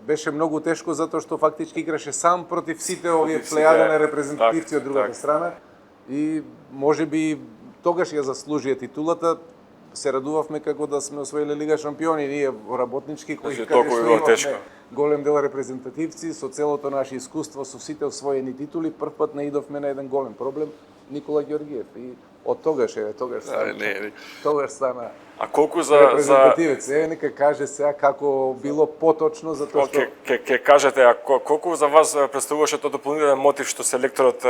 беше многу тешко затоа што фактички играше сам против сите овие плејада на репрезентативци од другата страна и можеби тогаш ја заслужија титулата. Се радувавме како да сме освоиле Лига шампиони, ние во Работнички кои каде што имавме голем дел репрезентативци со целото наше искуство со сите освоени титули, прв пат наидовме на еден голем проблем, Никола Ѓоргиев, и од тогаш стана. А колку за репрезентативец, нека каже сега како било поточно за тоа што ќе кажете, а колку за вас представуваше тоа дополнителен мотив што селекторот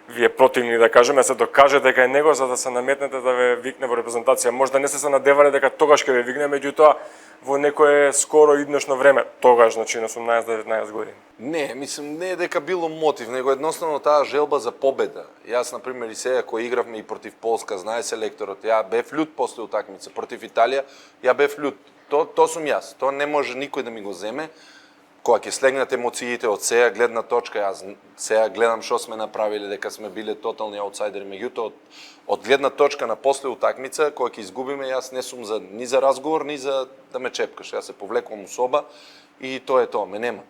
вие противни, да кажеме, се докаже дека е него за да се наметнете да ве викне во репрезентација. Можда не се надевале дека тогаш ќе ве викне, меѓутоа во некое скоро иднешно време, тогаш, значи на 18-19 години. Не, мислам, не е дека било мотив, него едноставно таа желба за победа. Јас, например, и сега кој игравме и против Полска, знае селекторот, ја бев лют после утакмица, против Италија, ја бев лют. То сум јас, тоа не може никој да ми го земе. Кога ќе слегнат емоциите од сега гледна точка, јас сега гледам што сме направиле, дека сме биле тотални аутсайдери, меѓутоа од гледна точка на после утакмица, кога ќе изгубиме, јас не сум ни за разговор, ни за да ме чепкаш. Јас се повлекувам у соба и тоа е тоа, ме нема.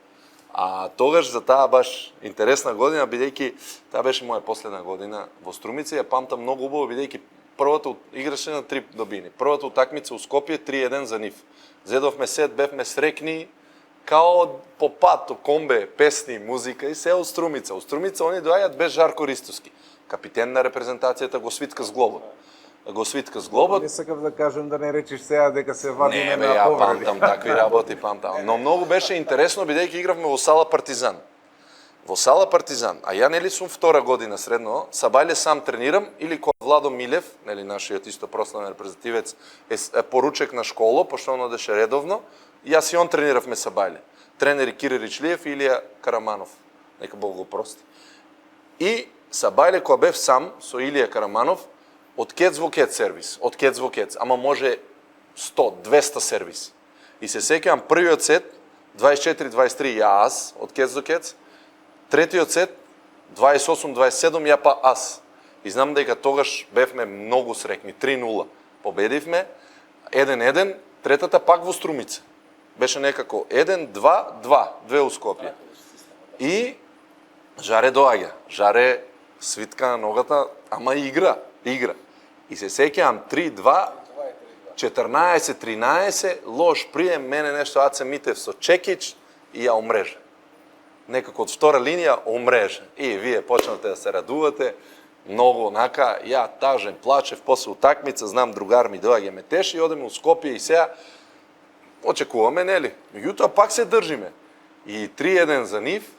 А тогаш за таа баш интересна година, бидејќи таа беше моја последна година во Струмица, ја памтам многу убаво, бидејќи првата играше на 3 добини. Првата утакмица у Скопје 3-1 за нив. Зедовме сет, бевме срекни, као по пат, комбе, песни, музика и се од Струмица. Од Струмица они доаѓаат без Жарко Ристовски, капитен на репрезентацијата го свитка с глобот. го свитка зглобот. Не сакав да кажам да не речиш сега дека се вадиме Не, бе, на ја повреди. памтам такви работи, памтам. Но многу беше интересно бидејќи игравме во сала Партизан. Во сала Партизан, а ја нели сум втора година средно, Сабајле сам тренирам или кога Владо Милев, нели нашиот исто прославен репрезентативец, е поручек на школо, пошто он одеше редовно, јас и он трениравме Сабајле. Тренери Кире Ричлиев и Илија Караманов. Нека Бог го прости. И Сабајле кога бев сам со Илија Караманов, од кец во кец сервис, од кец во кец, ама може 100, 200 сервиси. И се сеќавам првиот сет 24-23 ја аз од кец до кец, третиот сет 28-27 ја па аз. И знам дека тогаш бевме многу среќни, 3-0 победивме, 1-1, третата пак во Струмица. Беше некако 1-2-2, две у Скопје. И Жаре доаѓа, Жаре свитка на ногата, ама игра. И се сеќавам 3-2, 14-13, лош прием, мене нешто Аце Митев со Чекич и ја умрежа. Некако од втора линија умрежа. И вие почнате да се радувате, многу онака, ја тажен, плачев, после утакмица, знам другар ми доаѓа ме теши, одеме у Скопје и сега очекуваме, нели? Меѓутоа пак се држиме. И 3-1 за нив.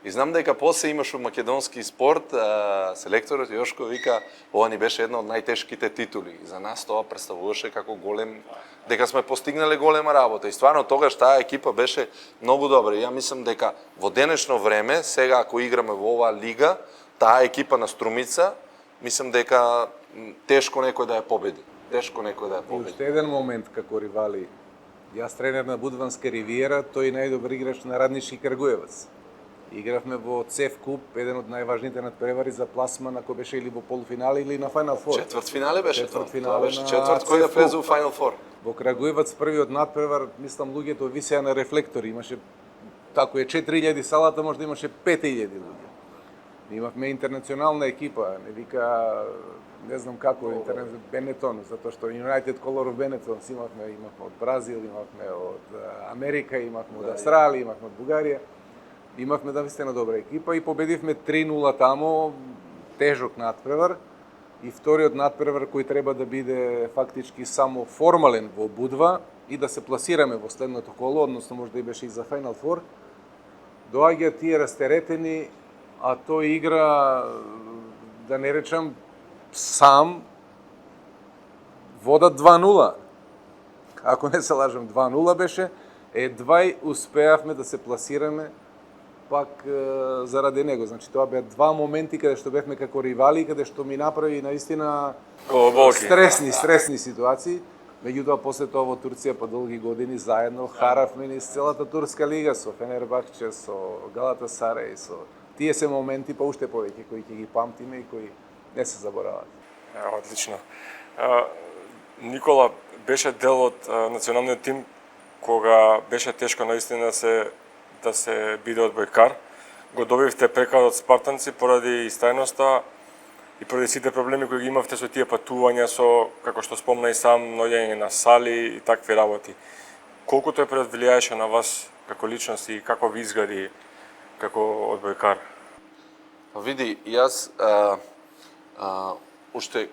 И знам дека после имаш у македонски спорт, селекторот Јошко вика, ова ни беше една од најтешките титули. И за нас тоа представуваше како голем, дека сме постигнале голема работа. И стварно тогаш таа екипа беше многу добра. И ја мислам дека во денешно време, сега ако играме во оваа лига, таа екипа на Струмица, мислам дека тешко некој да ја победи. Тешко некој да ја И победи. уште еден момент како ривали. Јас тренер на Будванска Ривиера, тој најдобар играч на Раднички Крагуевац. Игравме во ЦЕФ Куп, еден од најважните надпревари за пласман, ако беше или во полуфинале или на Final Four. Четвртфинале беше тоа. Четвртфинале Тоа беше на четврт кој да ЦЕФ влезе Куп. у Final Four. Во Крагуевац првиот надпревар, мислам луѓето висеа на рефлектори, имаше тако е 4000 салата, може да имаше 5000 луѓе. Имавме интернационална екипа, не вика не знам како Бенетон, затоа што United Color of Benetton имавме од Бразил, имавме од Америка, имавме од Австралија, имавме од Бугарија. Имавме навистина добра екипа и победивме 3-0 тамо, тежок надпревар. И вториот надпревар кој треба да биде фактички само формален во Будва и да се пласираме во следното коло, односно може да и беше и за Final Four, доаѓа тие растеретени, а тој игра, да не речам, сам водат 2-0. Ако не се лажам, 2-0 беше, едва успеавме да се пласираме пак заради него. Значи тоа беа два моменти каде што бевме како ривали, каде што ми направи наистина стресни ситуации. Меѓутоа после тоа во Турција по долги години заедно харавме низ целата турска лига со Фенербахче, со Галатасарај, со тие се моменти па уште повеќе кои ќе ги памтиме и кои не се заборават. Одлично. Никола беше дел од националниот тим кога беше тешко наистина да се биде одбојкар. Го добивте прекар од спартанци поради истајноста и поради сите проблеми кои ги имавте со тие патувања, со, како што спомна и сам, ноѓење на сали и такви работи. Колку тој влијаеше на вас како личност и како ви изгради како одбојкар? Види, јас уште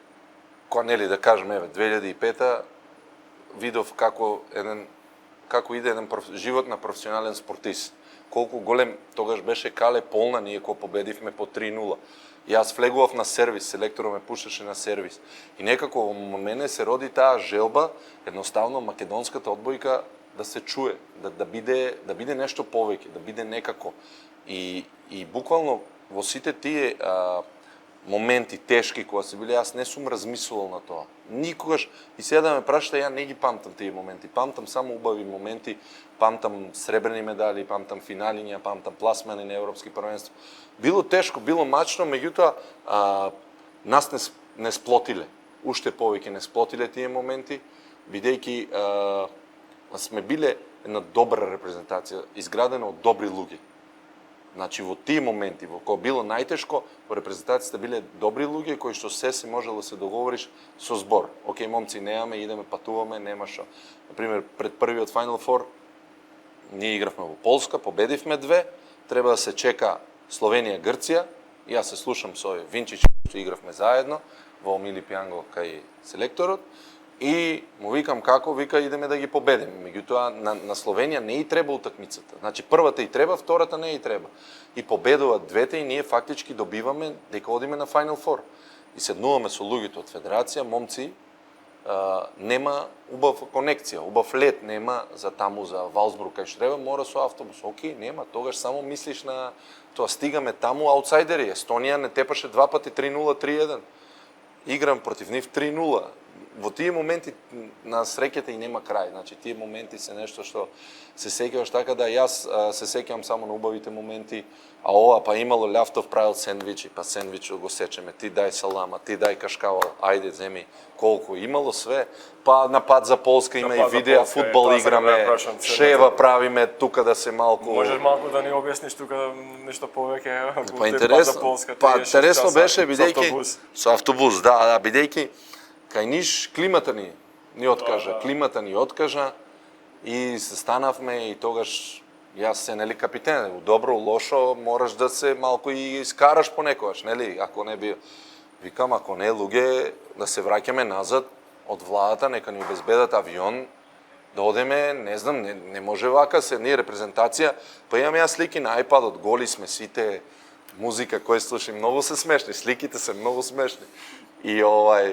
кога нели да кажеме 2005-та видов како иде еден живот на професионален спортист. Колку голем тогаш беше Кале полна, ние кога победивме по 3-0. Јас влегував на сервис, селекторот ме пушеше на сервис. И некако во мене се роди таа желба, едноставно македонската одбојка да се чуе, да биде нешто повеќе, да биде некако. И буквално во сите тие моменти тешки кога се биле, јас не сум размислувал на тоа. Никогаш, и сега да ме прашате, ја не ги памтам тие моменти. Памтам само убави моменти, памтам сребрени медали, памтам финалиња, памтам пласмани на европски првенства. Било тешко, било мачно, меѓутоа нас не сплотиле. Уште повеќе не сплотиле тие моменти, бидејќи сме биле една добра репрезентација, изградена од добри луѓе. Значи во тие моменти, во кога било најтешко, во репрезентацијата биле добри луѓе кои што се можело да се договориш со збор. Океј, момци, немаме, идеме, патуваме, нема шо. Например, пред првиот Final Four ние игравме во Полска, победивме 2, треба да се чека Словенија, Грција, јас се слушам со Винчич, што игравме заедно, во Мили Пианго кај селекторот и му викам како, вика идеме да ги победиме. Меѓутоа на Словенија не и треба утакмицата. Значи првата и треба, втората не и треба. И победуваат двете и ние фактички добиваме дека одиме на Final Four. И седнуваме со луѓето од федерација, момци, нема убав конекција, убав лет нема за таму за Валсбург кај што треба, мора со автобус. Океј, нема, тогаш само мислиш на тоа, стигаме таму аутсайдери. Естонија не тепаше два пати 3-0, 3-1. Играм против нив 3-0. Во тие моменти на среќата и нема крај. Значи тие моменти се нешто што се сеќаваш, така да јас се сеќавам само на убавите моменти, а ова па имало Љавтов правил сендвичи, па сендвичот го сечеме, ти дај салама, ти дај кашкавал, ајде земи колку, имало све. Па на пат за Полска има и видеа, фудбал играме, шева правиме тука да се малку. Можеш малку да ни објасниш тука нешто повеќе? Па интересно, интересно беше бидејќи со автобус, да, бидејќи кај Ниш климата ни откажа, климата ни откажа и се станавме и тогаш јас се нели капитен, добро, лошо, мораш да се малку и искараш понекогаш, нели, ако не би викам ако не луѓе да се враќаме назад од владата, нека ни обезбедат авион да одеме, не знам, не може вака се, ние репрезентација, па имам јас слики на iPad-от, голи сме сите, музика кој слушам, многу се смешни, сликите се многу смешни. И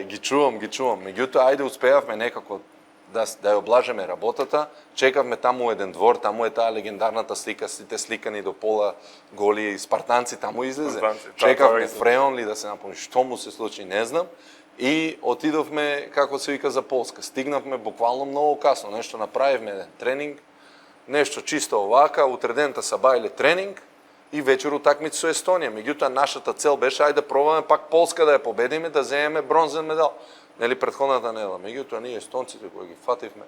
ги чувам. Меѓутоа, ајде успеавме некако да ја облажеме работата. Чекавме таму еден двор, таму е таа легендарната слика, сите сликани до пола голи спартанци таму излезе. Чекавме Фреон ли да се напомни, што му се случи, не знам. И отидовме, како се вика, за Полска. Стигнавме буквално многу касно, нешто направивме еден тренинг, нешто чисто овака, утредента сабајле тренинг, и вечер утакмица со Естонија. Меѓутоа нашата цел беше ајде да пробаме пак Полска да ја победиме, да земеме бронзен медал. Нели претходната недела. Меѓутоа ние естонците кои ги фативме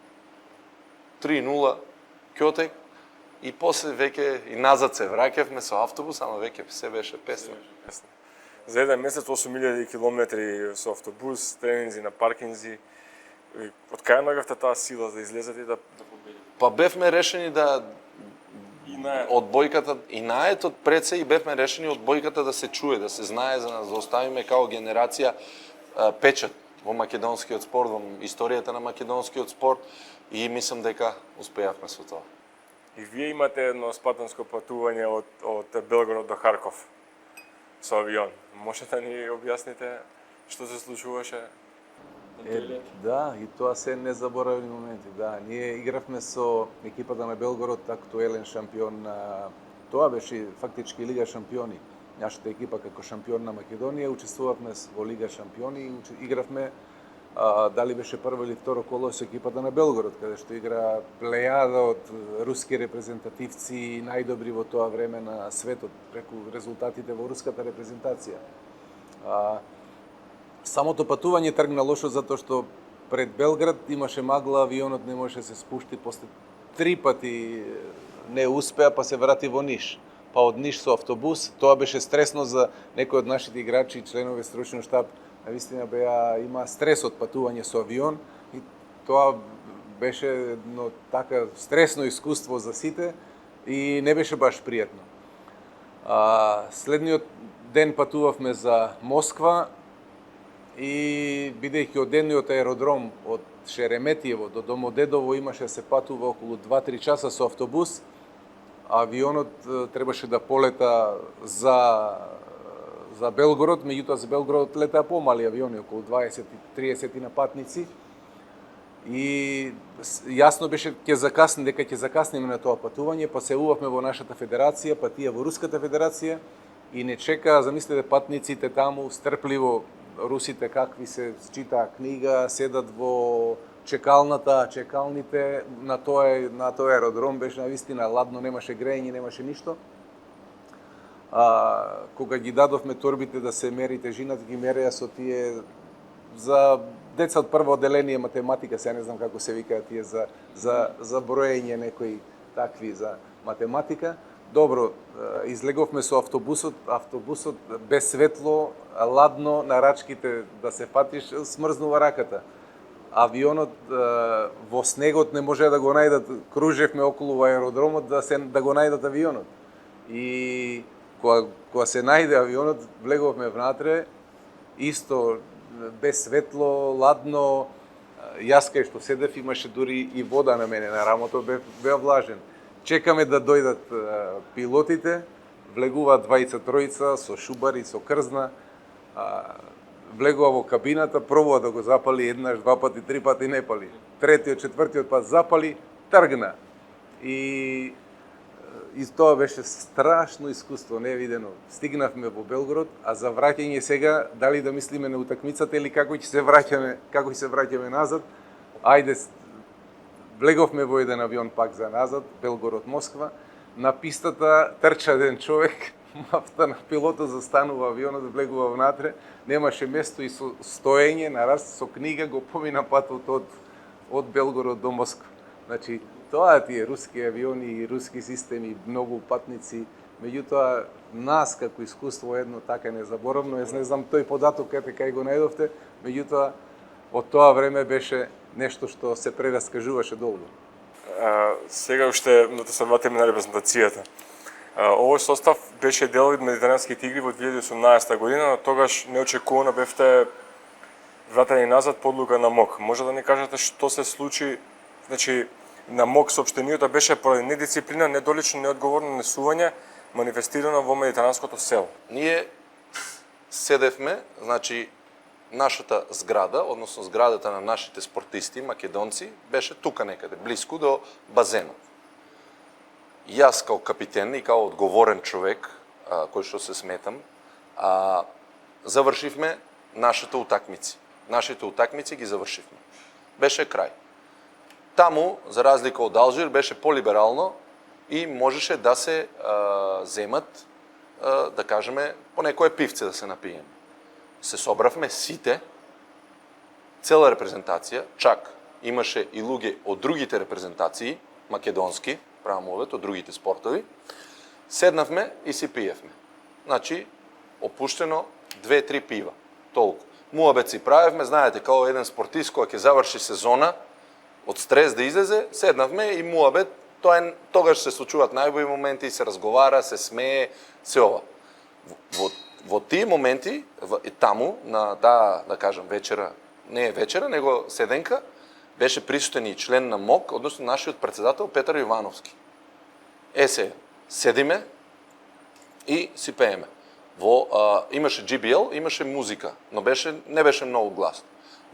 3-0 Кјотек и после веќе и назад се враќавме со автобус, ама веќе се беше песна. За еден месец 8000 километри со автобус, тренинзи на паркинзи. Од кај најавте таа сила да излезете и да победите? Па бевме решени да од бојката и наетот пред се и бевме решени од бојката да се чуе, да се знае за нас, да оставиме као генерација печат во македонскиот спорт, во историјата на македонскиот спорт и мислам дека успеавме со тоа. И вие имате едно спартанско патување од Белгород до Харков со авион. Можете да ни објасните што се случуваше? Да, и тоа се незаборавни моменти. Да, ние игравме со екипата на Белгород, актуелен шампион на тоа беше фактички Лига шампиони. Нашата екипа како шампион на Македонија учествувавме во Лига шампиони и игравме дали беше прво или второ коло со екипата на Белгород, каде што игра плејада од руски репрезентативци, најдобри во тоа време на светот преку резултатите во руската репрезентација. Самото патување тргна лошо затоа што пред Белград имаше магла, авионот не можеше да се спушти, после 3 пати не успеа, па се врати во Ниш. Па од Ниш со автобус, тоа беше стресно за некои од нашите играчи и членови стручен штаб. Навистина има стрес од патување со авион и тоа беше едно така стресно искуство за сите и не беше баш пријатно. Следниот ден патувавме за Москва и бидејќи од едниот аеродром од Шереметиево до Домодедово имаше да се патува околу 2-3 часа со автобус, авионот требаше да полета за Белгород, меѓутоа за Белгород летаа помали авиони, околу 20-30 на патници. И јасно беше дека ќе закасниме на тоа патување, па се увавме во нашата федерација, па тие во Руската федерација и не чекаа, замислете, патниците таму стрпливо, русите какви се читаа книга, седат во чекалните на тој аеродром беше навистина ладно, немаше грејење, немаше ништо. Кога ги дадовме торбите да се мери тежината, ги мереа со тие за деца од прво одделение математика, се не знам како се викаат тие за броење некои такви за математика. Добро, излеговме со автобусот без светло, ладно, на рачките да се фатиш, смрзнува раката. Авионот во снегот не може да го најдат, кружевме околу аеродромот да го најдат авионот. И кога се најде авионот, влеговме внатре, исто без светло, ладно. Јас кај што седев имаше дури и вода на мене на рамото, беа влажен. Чекаме да дојдат пилотите, влегуваат двајца тројца со шубари, со крзна, влегува во кабината, пробува да го запали еднаш, два пати, три пати, не пали. Третиот, четвртиот пат запали, тргна. И тоа беше страшно искуство, невидено. Стигнавме во Белгород, а за враќање сега, дали да мислиме на утакмицата или како ќе се враќаме назад, ајде, влеговме во еден авион пак за назад, Белгород-Москва, на пистата трча еден човек, мафта на пилотот застанува авионот, влегува внатре, немаше место и со стоење на раз со книга го помина патот од Белгород до Москва. Значи, тоа тие руски авиони и руски системи, многу патници, меѓутоа нас како искуство едно така незаборавно, јас не знам тој податок кај го најдовте, меѓутоа од тоа време беше нешто што се прераскажуваше долго. Сега уште да се вратиме на репрезентацијата. Овој состав беше дел од Медитеранските игри во 2018 година, но тогаш неочекувано бевте вратени назад по одлука на МОК. Може да ни кажете што се случи? Значи, на МОК соопштенијата беше поради недисциплина, недолично, неодговорно несување, манифестирано во Медитеранското село. Ние седевме, значи, нашата зграда, односно зградата на нашите спортисти, македонци, беше тука некаде, близко до базенот. Јас као капитен и као одговорен човек, кој што се сметам, завршивме нашите утакмици. Нашите утакмици ги завршивме. Беше крај. Таму, за разлика од Алжир, беше полиберално и можеше да се земат, да кажеме, по некое пивце да се напиеме. Се собравме сите, цела репрезентација, чак имаше и луѓе од другите репрезентации, македонски, правомовет, од другите спортови, седнавме и си пиевме. Значи, опуштено 2-3 пива, толку. Муабет си правевме, знаете, као еден спортист кој ќе заврши сезона, од стрес да излезе, седнавме и муабет, тогаш се случуваат најубави моменти, се разговара, се смее, се ова. Во тие моменти, таму, на таа, да кажам, вечера, не е вечера, него седенка, беше присутен и член на МОК, односно нашиот председател Петар Јовановски. Седиме и си пееме. Имаше GBL, имаше музика, но не беше многу гласно.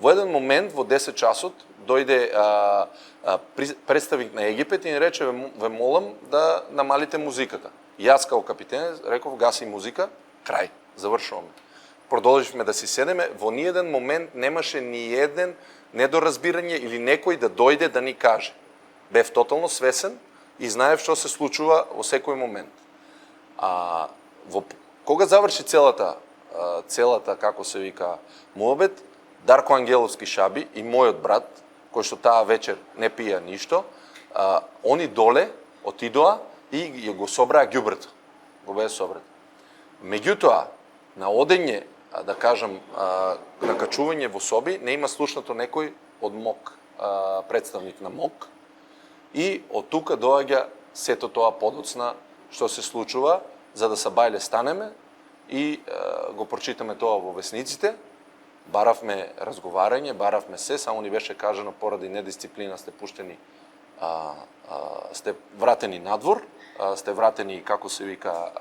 Во еден момент, во 10 часот, дојде представник на Египет и ни рече, ве молам да намалите музиката. Јас као капитен реков, гаси музика, крај, завршуваме. Продолживме да си седеме, во ниеден момент немаше ни еден недоразбирање или некој да дојде да ни каже. Бев тотално свесен и знаев што се случува во секој момент. Кога заврши целата, како се вика, муабет, Дарко Ангеловски Шаби и мојот брат, кој што таа вечер не пија ништо, они доле отидоа и го собраа ѓубрето. Го бе собрат. Меѓутоа, на одење, да кажам, накачување во соби, не има слушнато некој од МОК, представник на МОК, и од тука доаѓа сето тоа подоцна што се случува, за да са бајле станеме и го прочитаме тоа во весниците. Баравме разговарање, баравме се, само ни беше кажано поради недисциплина сте пуштени, сте вратени надвор, сте вратени, како се вика,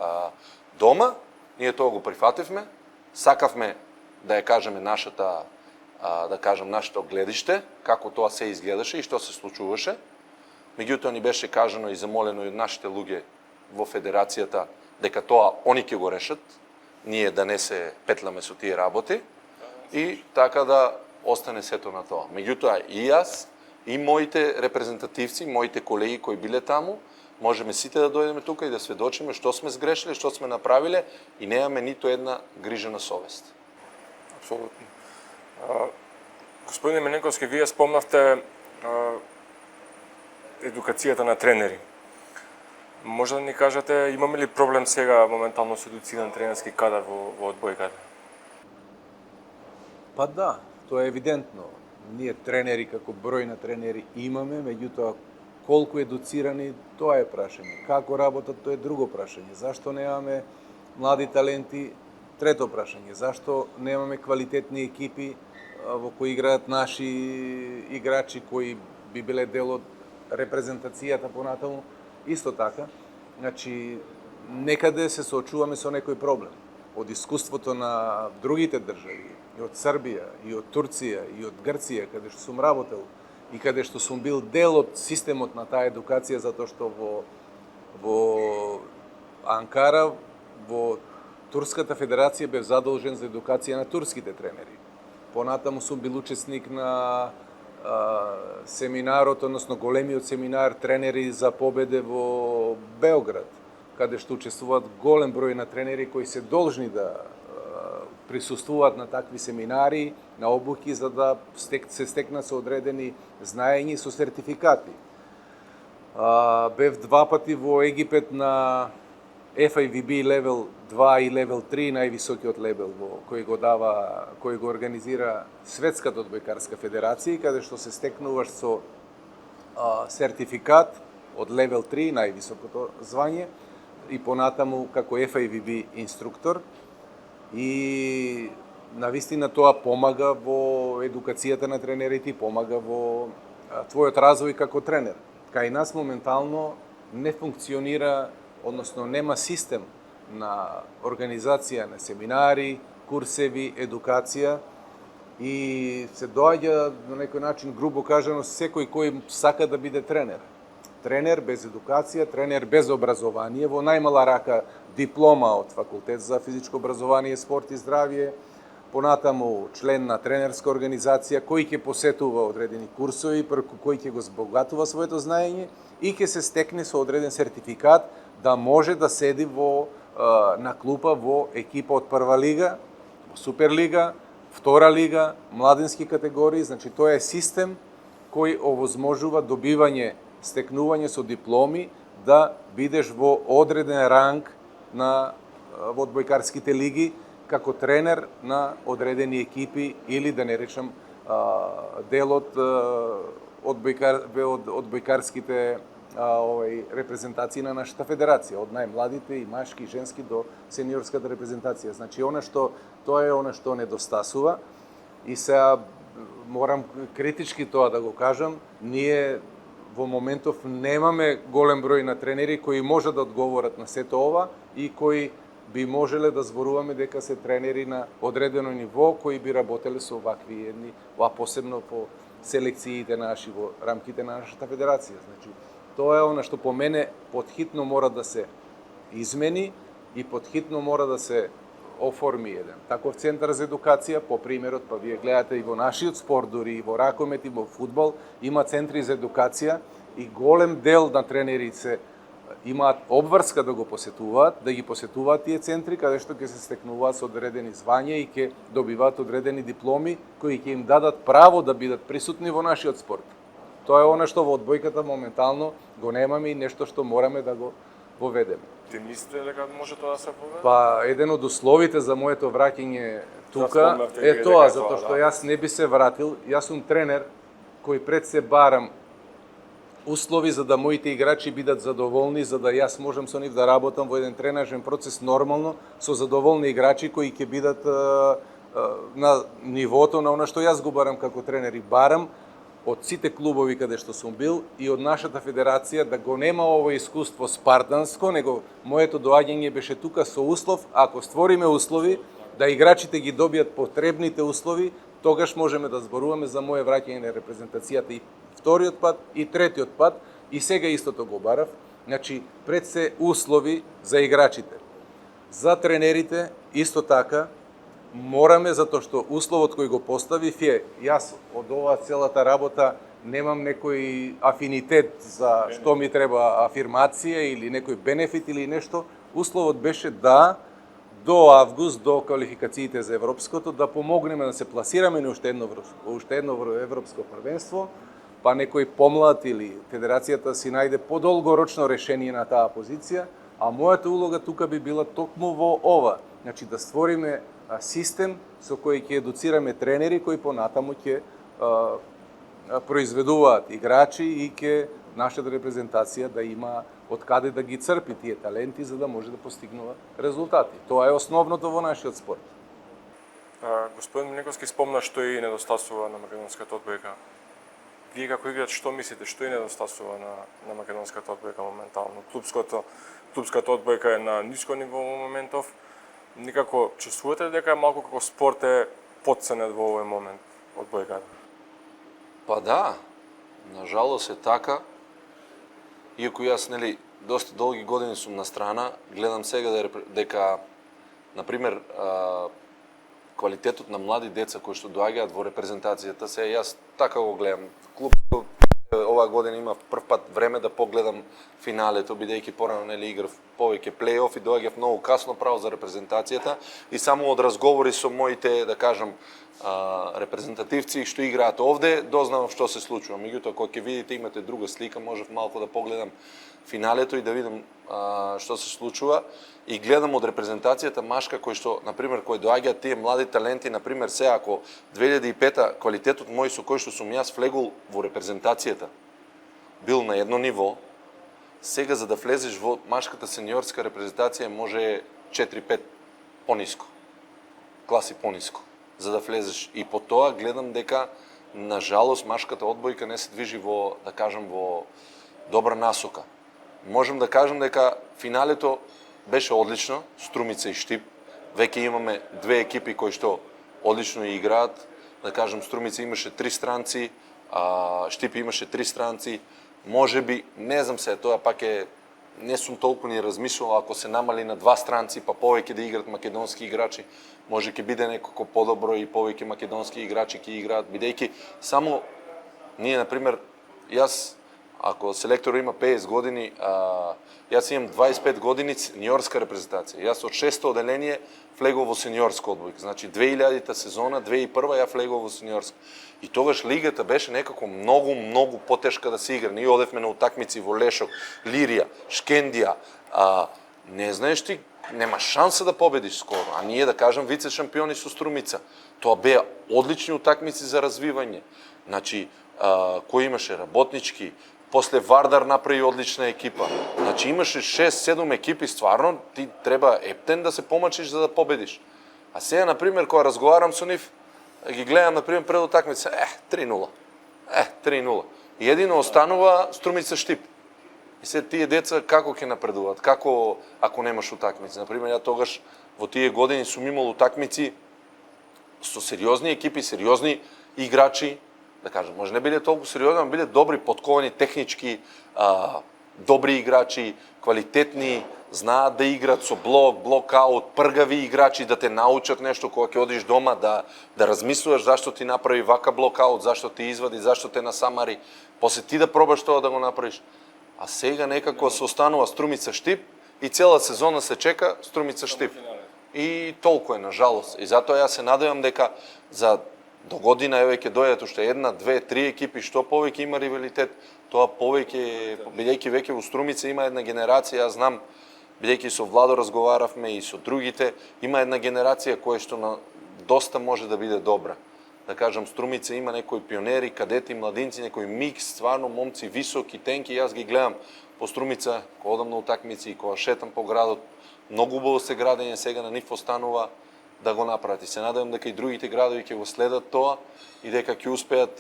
дома. Ние тоа го прифативме, сакавме да ја кажеме нашето гледиште, како тоа се изгледаше и што се случуваше. Меѓутоа ни беше кажано и замолено и од нашите луѓе во федерацијата дека тоа они ќе го решат, ние да не се петламе со тие работи и така да остане сето на тоа. Меѓутоа и јас, и моите репрезентативци, моите колеги кои биле таму, можеме сите да дојдеме тука и да сведочиме што сме сгрешили, што сме направиле и немаме ниту една грижа на совест. Апсолутно. Господине Миленковски, вие спомнавте едукацијата на тренери. Може да ни кажете, имаме ли проблем сега моментално со едуциран тренерски кадар во одбојката? Па да, тоа е евидентно. Ние тренери, како број на тренери имаме, меѓутоа колку едуцирани, тоа е прашање. Како работат, тоа е друго прашање. Зашто немаме млади таленти трето прашање, зашто немаме квалитетни екипи во кои играат наши играчи кои би биле дел од репрезентацијата понатаму? Исто така, значи некаде се соочуваме со некој проблем. Од искуството на другите држави, и од Србија, и од Турција, и од Грција, каде што сум работел, и каде што сум бил дел од системот на таа едукација, затоа што во Анкара, во Турската федерација бев задолжен за едукација на турските тренери. Понатаму сум бил учесник на семинарот, односно големиот семинар тренери за победе во Београд, каде што учествуваат голем број на тренери кои се должни да присуствуваат на такви семинари, на обуки, за да се стекнат со одредени знаења со сертификати. Бев 2 пати во Египет на FIVB левел 2 и левел 3, највисокиот левел кој го организира Светската одбојкарска федерација, каде што се стекнуваш со сертификат од левел 3, највисокото звање, и понатаму како FIVB инструктор. И навистина тоа помага во едукацијата на тренерите, помага во твојот развој како тренер. Кај нас моментално не функционира, односно нема систем на организација на семинари, курсеви, едукација, и се доаѓа на некој начин, грубо кажано, секој кој сака да биде тренер. Тренер без едукација, тренер без образование, во најмала рака диплома од факултет за физичко образование, спорт и здравје, понатаму член на тренерска организација кој ќе посетува одредени курсови, преку кој ќе го збогатува своето знаење и ќе се стекне со одреден сертификат да може да седи на клупа во екипа од прва лига, во Суперлига, втора лига, младински категории. Значи тоа е систем кој овозможува добивање, стекнување со дипломи, да бидеш во одреден ранг во одбојкарските лиги како тренер на одредени екипи или, да не речам, дел од одбојкарските репрезентации на нашата федерација, од најмладите и машки и женски до сениорската репрезентација. Значи тоа е она што недостасува, и сега морам критички тоа да го кажам, ние во моментов немаме голем број на тренери кои можат да одговорат на сето ова и кои би можеле да зборуваме дека се тренери на одредено ниво кои би работеле со вакви едни, а посебно по селекциите наши во рамките на нашата федерација. Значи, тоа е она што по мене потхитно мора да се измени и потхитно мора да се оформи еден таков центар за едукација, по примерот, па вие гледате и во нашиот спорт, дури и во ракомет и во фудбал, има центри за едукација и голем дел на тренерите имаат обврска да го посетуваат, да ги посетуваат тие центри, каде што ќе се стекнуваат со одредени звања и ќе добиваат одредени дипломи кои ќе им дадат право да бидат присутни во нашиот спорт. Тоа е она што во одбојката моментално го немаме и нешто што мораме да го воведеме. Ти мислите дека може тоа да се поведе? Па, еден од условите за моето враќање тука е тоа, затоа што јас не би се вратил. Јас сум тренер кој пред се барам услови за да моите играчи бидат задоволни, за да јас можам со нив да работам во еден тренажен процес нормално, со задоволни играчи кои ќе бидат на нивото на она што јас го барам како тренер, и барам од сите клубови каде што сум бил и од нашата федерација да го нема ово искуство спартанско, него моето доаѓање беше тука со услов, ако створиме услови да играчите ги добијат потребните услови, тогаш можеме да зборуваме за мое враќање на репрезентацијата и вториот пат и третиот пат, и сега истото го барав. Значи, пред се услови за играчите. За тренерите исто така мораме, затоа што условот кој го поставив е, јас од оваа целата работа немам некој афинитет за што ми треба афирмација или некој бенефит или нешто. Условот беше да до август, до квалификациите за европското, да помогнеме да се пласираме на уште едно европско првенство, па некој помлад или федерацијата си најде подолгорочно решение на таа позиција, а мојата улога тука би била токму во ова. Значи да створиме систем со кој ќе едуцираме тренери кои понатаму ќе произведуваат играчи и ќе нашата репрезентација да има од каде да ги црпи тие таленти за да може да постигнува резултати. Тоа е основното во нашиот спорт. Господин Миленковски спомна што и недостасува на македонската одбојка. Вие како играч што мислите, што и недостасува на македонската одбојка моментално? Клупската одбојка е на ниско ниво во моментов. Никако чувствувате дека е малку како спорт е потценет во овој момент одбојката? Па да, нажалост е така. Иако јас, нели, доста долги години сум на страна, гледам сега дека, например, квалитетот на млади деца кои што доаѓаат во репрезентацијата, се јас така го гледам. Клубско оваа година имав прв пат време да погледам финалето, бидејќи порано нели играв повеќе плей-оф и доаѓав многу касно право за репрезентацијата и само од разговори со моите, да кажам, репрезентативци што играат овде, дознавам што се случува. Меѓутоа, кога ќе видите имате друга слика, можев малку да погледам финалето и да видам што се случува. И гледам од репрезентацијата машка кој што, например, кој доаѓаат тие млади таленти, например, се ако 2005 квалитетот мој со кој што сум јас влегол во репрезентацијата бил на едно ниво, сега за да влезеш во машката сениорска репрезентација може 4-5 пониско. Класи пониско за да влезеш. И по тоа гледам дека на жалост машката одбојка не се движи во, да кажам, во добра насока. Можем да кажем дека финалето беше одлично, Струмица и Штип. Веќе имаме две екипи кои што одлично играат. Да кажем, Струмица имаше 3 странци, Штип имаше 3 странци. Може би, не знам се, тоа пак е, не сум толку ни размислувал, ако се намали на 2 странци, па повеќе да играат македонски играчи, може ќе биде некако подобро и повеќе македонски играчи ќе играат, бидејќи само ние, например, јас, ако селектор има 50 години, јас имам 25 години сениорска репрезентација. Јас од 6-то оделение влегол во сениорска одбојка. Значи 2000-та сезона, 2001 ја влегол во сениорска. И тогаш лигата беше некако многу потешка да се игра. Ние одевме на утакмици во Лешок, Лирија, Шкендија. Не знаеш ти, нема шанса да победиш скоро. А ние, да кажем, вице шампиони со Струмица. Тоа беа одлични утакмици за развивање. Значи, кој имаше работнички, после Вардар направи одлична екипа. Значи имаше 6-7 екипи, стварно ти треба ептен да се помачиш за да победиш. А сега, например, кога разговарам со нив, ги гледам, например, пред утакмица, 3-0. 3-0. И едино останува Струмица Штип. И се тие деца како ќе напредуваат? Како ако немаш утакмици? Например, ја тогаш во тие години сум имал утакмици со сериозни екипи, сериозни играчи, да кажем, може не биле толку сериозни, но биле добри, подковани, технички, добри играчи, квалитетни, знаат да играат со блок-аут, пргави играчи, да те научат нешто кога ќе одиш дома, да размислуваш зашто ти направи вака блок-аут, зашто ти извади, зашто те насамари, после ти да пробаш тоа да го направиш. А сега некако се останува Струмица Штип и цела сезона се чека Струмица Штип. И толку е, на жалост. И затоа јас се надевам дека за до година еве ќе дојдат уште 1, 2, 3 екипи, што повеќе има ривалитет, тоа повеќе, бидејќи веќе во Струмица има една генерација, јас знам, бидејќи со Владо разговаравме и со другите, има една генерација која што доста може да биде добра. Да кажам, Струмица има некои пионери, кадети, младинци, некои микс, стварно момци високи, тенки, јас ги гледам по Струмица, кога одам на утакмици и кога шетам по градот, многу убаво се градење, сега на нив останува да го направат. И се надевам дека и другите градови ќе го следат тоа и дека ќе успеат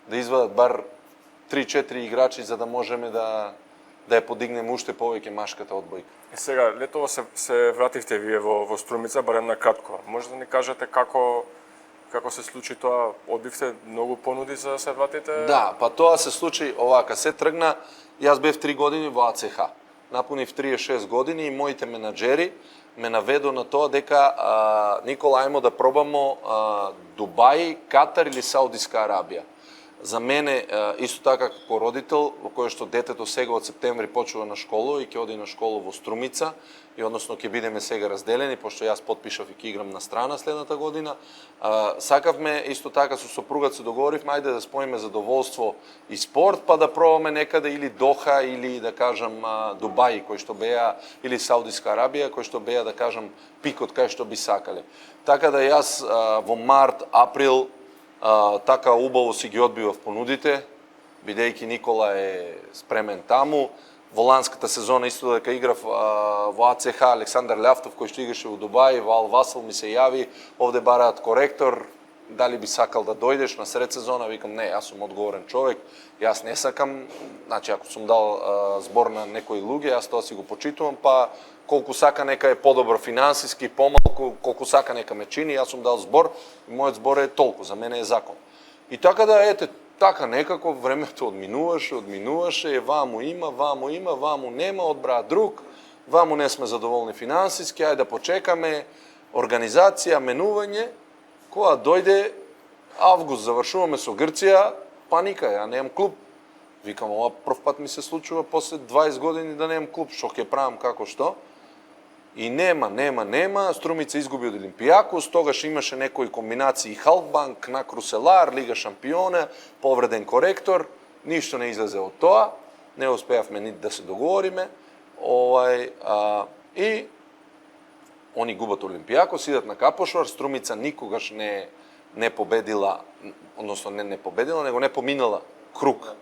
да извадат бар 3-4 играчи за да можеме да ја подигнеме уште повеќе машката одбојка. И сега, летово се вративте вие во Струмица, барем на кратко. Може да ни кажете како се случи тоа? Одбивте многу понуди за да се вратите? Да, па тоа се случи овака. Се тргна, јас бев 3 години во АЦХ. Напунив 36 години и моите менаџери ме наведо на тоа дека Никола, ајмо да пробамо Дубај, Катар или Саудиска Арабија. За мене, исто така како родител, во кој што детето сега од септември почува на школа и ќе оди на школа во Струмица, и односно ќе бидеме сега разделени, пошто јас потпишав и ќе играм на страна следната година. Сакавме, исто така со сопругата се договоривме, ајде да споиме задоволство и спорт, па да пробаме некаде или Доха, или да кажам Дубај, кој што беа, или Саудиска Арабија, кој што беа, да кажам, пикот кај што би сакале. Така да јас во март, април, така убаво си ги одбивав понудите, бидејќи Никола е спремен таму. Во ланската сезона исто дека играв во АЦХ Александар Љавтов кој што играше во Дубај, Вал Васел ми се јави, овде бараат коректор, дали би сакал да дојдеш на сред сезона, викам не, јас сум одговорен човек, јас не сакам, значи ако сум дал збор на некои луѓе, јас тоа си го почитувам, па колку сака нека е подобро финансиски, помалку, колку сака нека ме чини, јас сум дал збор, и мојот збор е толку, за мене е закон. И така да ете, така некако времето одминуваше, ваму има, ваму нема, одбраа друг, ваму не сме задоволни финансиски, ајде да почекаме, организација, менување, кога дојде август, завршуваме со Грција, паника, ја немам клуб. Викам, ова прв пат ми се случува после 20 години да немам клуб, што ќе правам, како што. И нема, Струмица изгуби од Олимпијакос, тогаш имаше некои комбинации Халкбанк, на Круселар, Лига шампиона, повреден коректор, ништо не излезе од тоа, не успеавме нит да се договориме, и они губат Олимпијакос, идат на Капошвар, Струмица никогаш не победила, односно не победила, него не поминала круг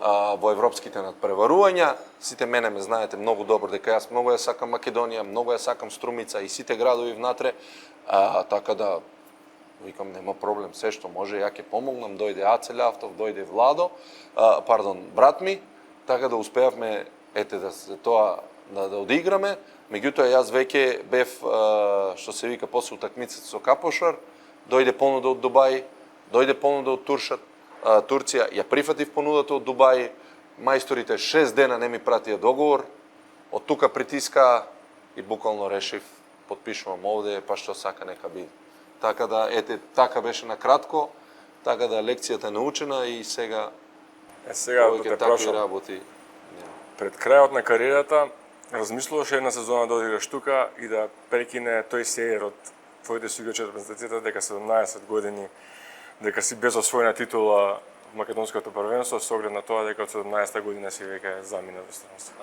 во европските надпреварувања. Сите мене ме знаете многу добро дека јас многу ја сакам Македонија, многу ја сакам Струмица и сите градови внатре, така да викам нема проблем, се што може ја ќе помогнам, дојде Аце Љавтов, дојде Владо, брат ми, така да успеавме да се тоа да одиграме. Меѓутоа јас веќе бев што се вика после утакмицата со Капошвар, дојде понуда од Дубај, дојде понуда од Турција, ја прифатив понудата од Дубај, мајсторите 6 дена не ми пратија договор, од тука притиска и буквално решив, потпишувам овде, па што сака нека биде. Така да, така беше на кратко, така да лекцијата е научена и сега да те прашам, работи. пред крајот на кариерата, размислуваш една сезона да одиграш тука и да прекине тој сеир од твоите суиграчи од репрезентацијата дека 17 години дека си без освоена титула во македонското првенство, со оглед на тоа дека од 17-та година си веќе замина во странство.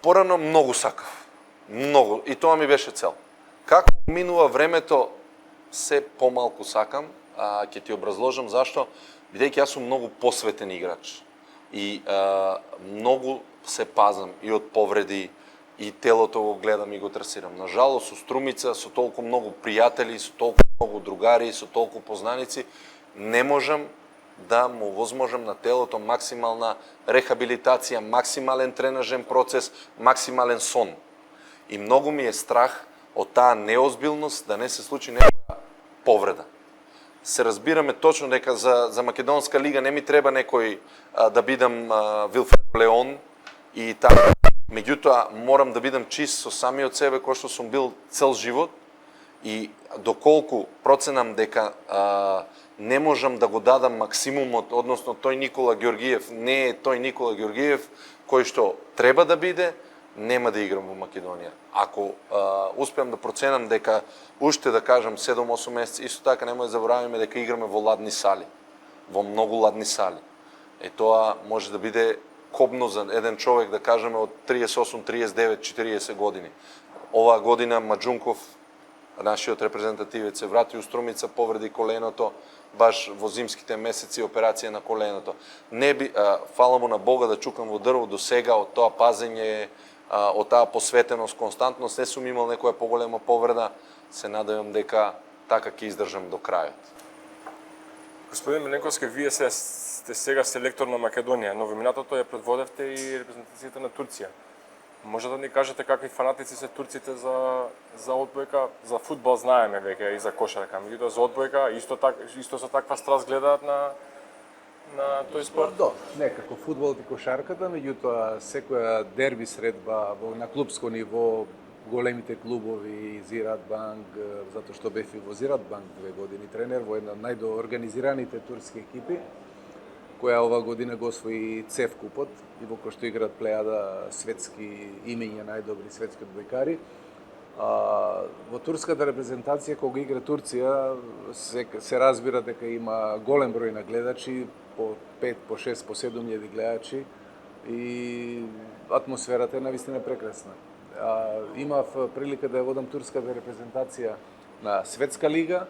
Порано многу сакав. Многу. И тоа ми беше цел. Како минува времето, се помалку сакам, ќе ти образложам зашто, бидејќи јас сум многу посветен играч. И многу се пазам и од повреди, и телото го гледам и го трасирам. Нажалост, со Струмица, со толку многу пријатели, со толку многу другари, со толку познаници, не можам да му возможам на телото максимална рехабилитација, максимален тренажен процес, максимален сон. И многу ми е страх од таа неозбилност да не се случи некоја повреда. Се разбираме точно дека за Македонска лига не ми треба некој да бидам Вилфредо Леон и така. Меѓутоа, морам да бидам чист со самиот себе, кој што сум бил цел живот, и доколку проценам дека не можам да го дадам максимумот, односно тој Никола Ѓоргиев не е тој Никола Ѓоргиев кој што треба да биде, нема да играм во Македонија. Ако успеам да проценам дека уште да кажам 7-8 месеци, исто така немој да забораваме дека играме во ладни сали, во многу ладни сали. Тоа може да биде кобно за еден човек, да кажеме, од 38, 39, 40 години. Оваа година Маџунков, нашиот репрезентативец, се врати у Струмица, повреди коленото, баш во зимските месеци операција на коленото. Не би, фала му на Бога да чукам во дрво до сега, од тоа пазење, од таа посветеност, константност, не сум имал некоја поголема повреда, се надевам дека така ќе издржам до крајот. Господин Миленковски, вие сте сега селектор на Македонија, но во минатото ја предводевте и репрезентацијата на Турција. Може да ни кажете какви фанатици се турците за одбојка, за фудбал знаеме веќе и за кошарка, меѓутоа за одбојка исто со таква страст гледаат на тој спорт? Некако фудбалот и кошарката, меѓутоа секоја дерби средба на клубско ниво, големите клубови, Зират Банк, затоа што бев и во Зират Банк 2 години тренер во една од најдоорганизираните турски екипи, која ова година го освои ЦЕФ купот и во кој што играат плејада светски имења, најдобри светски одбојкари. Во турската репрезентација, кога игра Турција, се разбира дека има голем број на гледачи, по 5, по 6, по 7.000 гледачи и атмосферата е навистина прекрасна. Имав прилика да ја водам турската репрезентација на Светска лига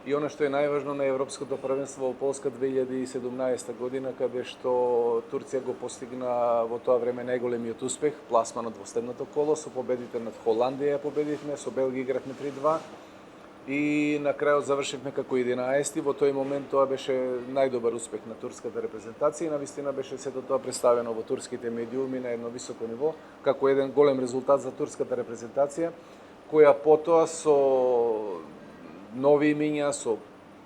и она што е најважно на Европското првенство во Полска 2017 година, каде што Турција го постигна во тоа време најголемиот успех, пласман од двоследното коло, со победите над Холандија победивме, со Белгија игравме 3-2 и на крајот завршивме како 11-ти. Во тој момент тоа беше најдобар успех на турската репрезентација и навистина беше сето тоа представено во турските медиуми на едно високо ниво, како еден голем резултат за турската репрезентација, која потоа со нови имиња, со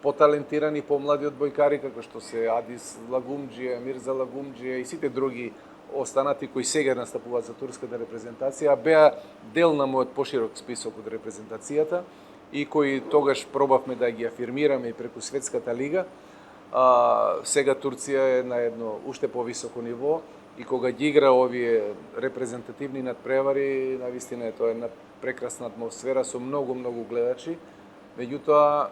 поталентирани помлади одбојкари, како што се Адис Лагумџија, Мирза Лагумџија и сите други останати кои сега настапуваат за турската репрезентација, беа дел на мојот поширок список од репрезентацијата и кои тогаш пробавме да ги афирмираме и преку Светската лига. Сега Турција е на едно уште повисоко ниво и кога ги игра овие репрезентативни надпревари, навистина е тоа една прекрасна атмосфера со многу гледачи. Меѓутоа,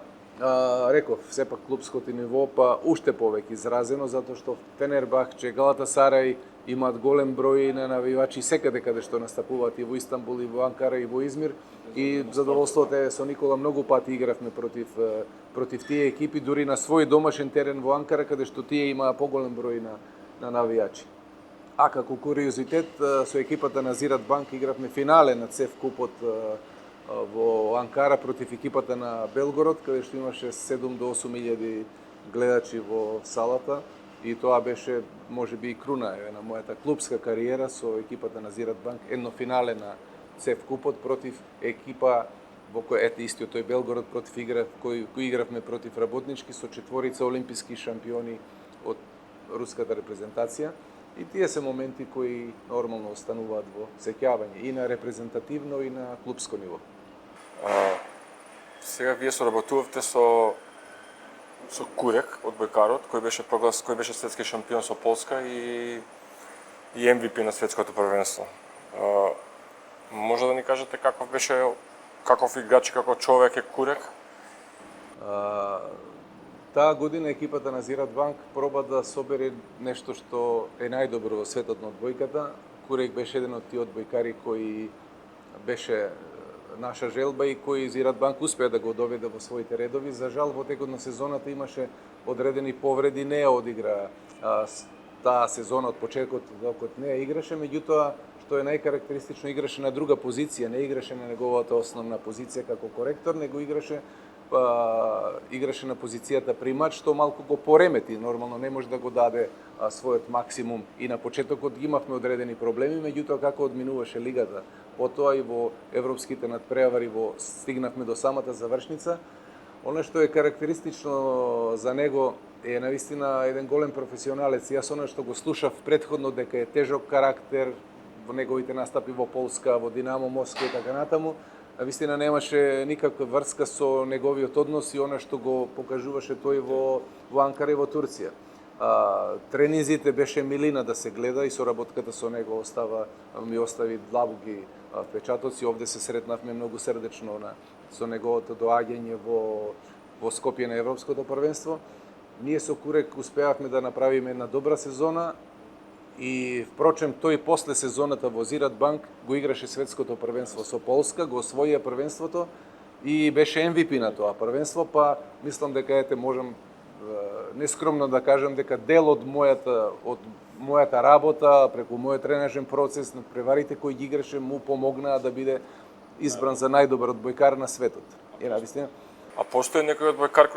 реков, сепак клубското ниво па уште повеќе изразено, затоа што Фенербахче, Галатасарај имаат голем број на навивачи секаде каде што настапуваат и во Истанбул, и во Анкара, и во Измир. И задоволството е со Никола многу пати игравме против тие екипи, дури на свој домашен терен во Анкара, каде што тие имаа поголем број на навијачи. А како куриозитет, со екипата на Зират Банк игравме финале на ЦЕФ купот во Анкара против екипата на Белгород, каде што имаше 7 до 8 илјади гледачи во салата. И тоа беше, можеби, и круна на мојата клубска кариера со екипата на Зират Банк, едно финале на ЦЕФ купот против екипа во кој истиот тој Белгород кој игравме против Работнички со 4 олимписки шампиони од руската репрезентација. И тие се моменти кои нормално остануваат во сеќавање и на репрезентативно и на клубско ниво. Сега вие соработувавте со Курек, одбојкарот, кој беше светски шампион со Полска и MVP на светското првенство. Може да ни кажете каков играч и како човек е Курек? Таа година екипата на Зират Банк проба да собере нешто што е најдобро во светот на одбојката. Курек беше еден од тие одбојкари кои беше наша желба и кој Зират Банк успеа да го доведе во своите редови. За жал, во текот на сезоната имаше одредени повреди, не ја одигра таа сезона од почетокот докато не ја играше, меѓутоа што е најкарактеристично, играше на друга позиција, не играше на неговата основна позиција како коректор, него играше на позицијата примач, што малку го поремети, нормално не може да го даде својот максимум и на почетокот имавме одредени проблеми, меѓутоа како одминуваше лигата, потоа и во европските надпревари стигнавме до самата завршница. Оно што е карактеристично за него е навистина еден голем професионалец. Јас оно што го слушав претходно дека е тежок карактер во неговите настапи во Полска, во Динамо Москва и така натаму, навистина немаше никаква врска со неговиот однос и она што го покажуваше тој во Анкара и во Турција. Тренинзите беше милина да се гледа и соработката со него ми остави длабоки впечатоци. Овде се сретнавме многу срдечно со неговото доаѓање во Скопје на Европското првенство. Ние со Курек успеавме да направиме една добра сезона и впрочем тој после сезоната во Зират Банк го играше светското првенство со Полска, го освоија првенството и беше MVP на тоа првенство, па мислам дека можам нескромно да кажам дека дел од мојата работа преку мојот тренажен процес на преварите кои ги играше му помогнаа да биде избран за најдобар одбојкар на светот. Навистина. А постои некој одбојкар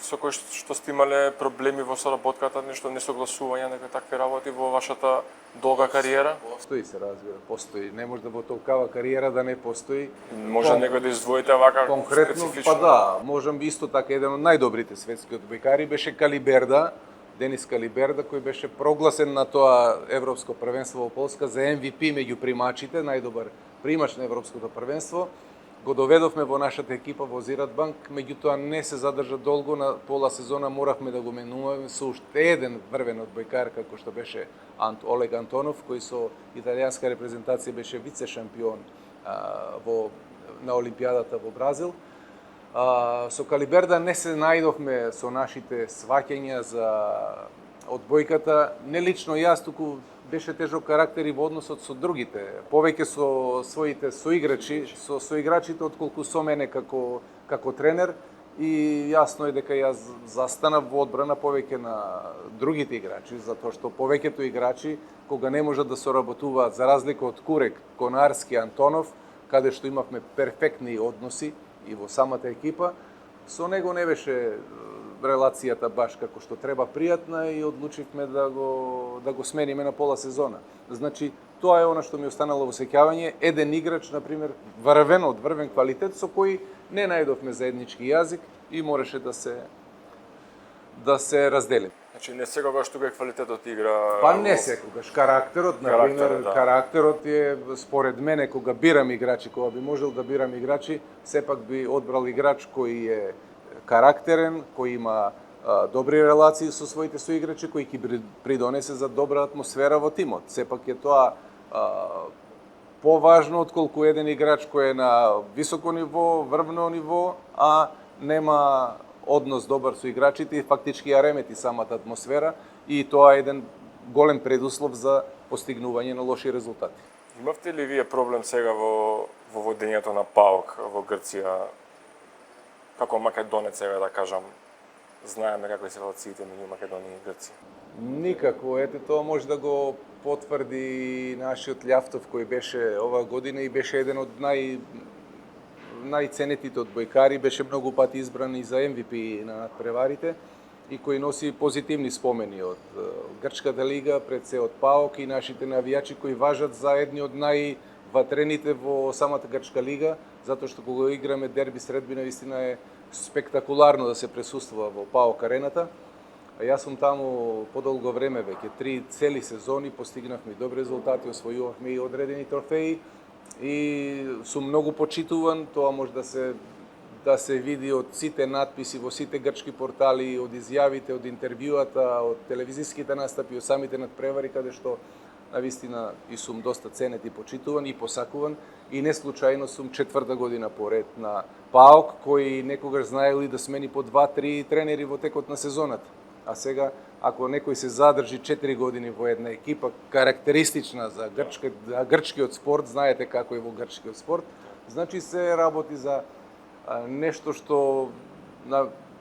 со кој што сте имале проблеми во соработката, нешто несогласување, некои такви работи во вашата долга кариера? Постои, се разбира, постои. Не може да во толкава кариера да не постои. Може некој да издвоите вака конкретно, специфично? Па да, можам исто така еден од најдобрите светски одбојкари беше Калиберда, Денис Калиберда, кој беше прогласен на тоа европско првенство во Полска за MVP меѓу примачите, најдобар примач на европското првенство. Го доведовме во нашата екипа во Зират Банк, меѓутоа не се задржа долго, на пола сезона моравме да го менуваме со уште еден врвен одбојкар како што беше Олег Антонов, кој со италијанска репрезентација беше вице шампион на Олимпијадата во Бразил. Со Калиберда не се најдовме со нашите сваќања за одбојката, не лично јас, туку беше тежок карактер и во односот со другите, повеќе со своите соиграчи, со соиграчите отколку со мене како тренер, и јасно е дека јас застанав во одбрана повеќе на другите играчи, затоа што повеќето играчи, кога не можат да соработуваат, за разлика од Курек, Конарски, Антонов, каде што имавме перфектни односи и во самата екипа, со него не беше релацијата баш како што треба пријатна и одлучивме да го смениме на пола сезона. Значи, тоа е она што ми останало во сеќавање. Еден играч, например, од врвен квалитет, со кој не најдовме заеднички јазик и мораше да се разделим. Значи не секогаш тука е квалитетот игра. Па не секогаш. Карактерот, например, карактерот е, според мене, кога бирам играчи, кога би можел да бирам играчи, сепак би одбрал играч кој е карактерен, кој има добри релации со своите соиграчи, кој ќе придонесе за добра атмосфера во тимот. Сепак е тоа поважно отколку еден играч кој е на високо ниво, врвно ниво, а нема однос добар со играчите и фактички ја ремети самата атмосфера, и тоа е еден голем предуслов за постигнување на лоши резултати. Имавте ли вие проблем сега во водењето на ПАОК во Грција? Како македонец сега да кажам, знаеме какви се релациите меѓу Македонија и Грција. Никако, ете тоа може да го потврди нашиот Љавтов, кој беше оваа година и беше еден од најценетите одбојкари, беше многу пати избран и за MVP на надпреварите и кој носи позитивни спомени од Грчката лига, пред се од ПАОК и нашите навијачи кои важат за едни од најватрените во самата Грчка лига, затоа што кога играме дерби средбина, вистина е спектакуларно да се присуствува во ПАОК арената. Јас сум таму подолго време веќе, 3 цели сезони, постигнавме добри резултати, освојувавме и одредени трофеи и сум многу почитуван. Тоа може да се види од сите надписи во сите грчки портали, од изјавите, од интервјуата, од телевизиските настапи, од самите надпревари, каде што навистина и сум доста ценет и почитуван и посакуван, и не случајно сум 4-та година поред на ПАОК, кој некогаш знаели да смени по 2-3 тренери во текот на сезоната. А сега, ако некој се задржи 4 години во една екипа, карактеристична за грчкиот спорт, знаете како е во грчкиот спорт, значи се работи за нешто што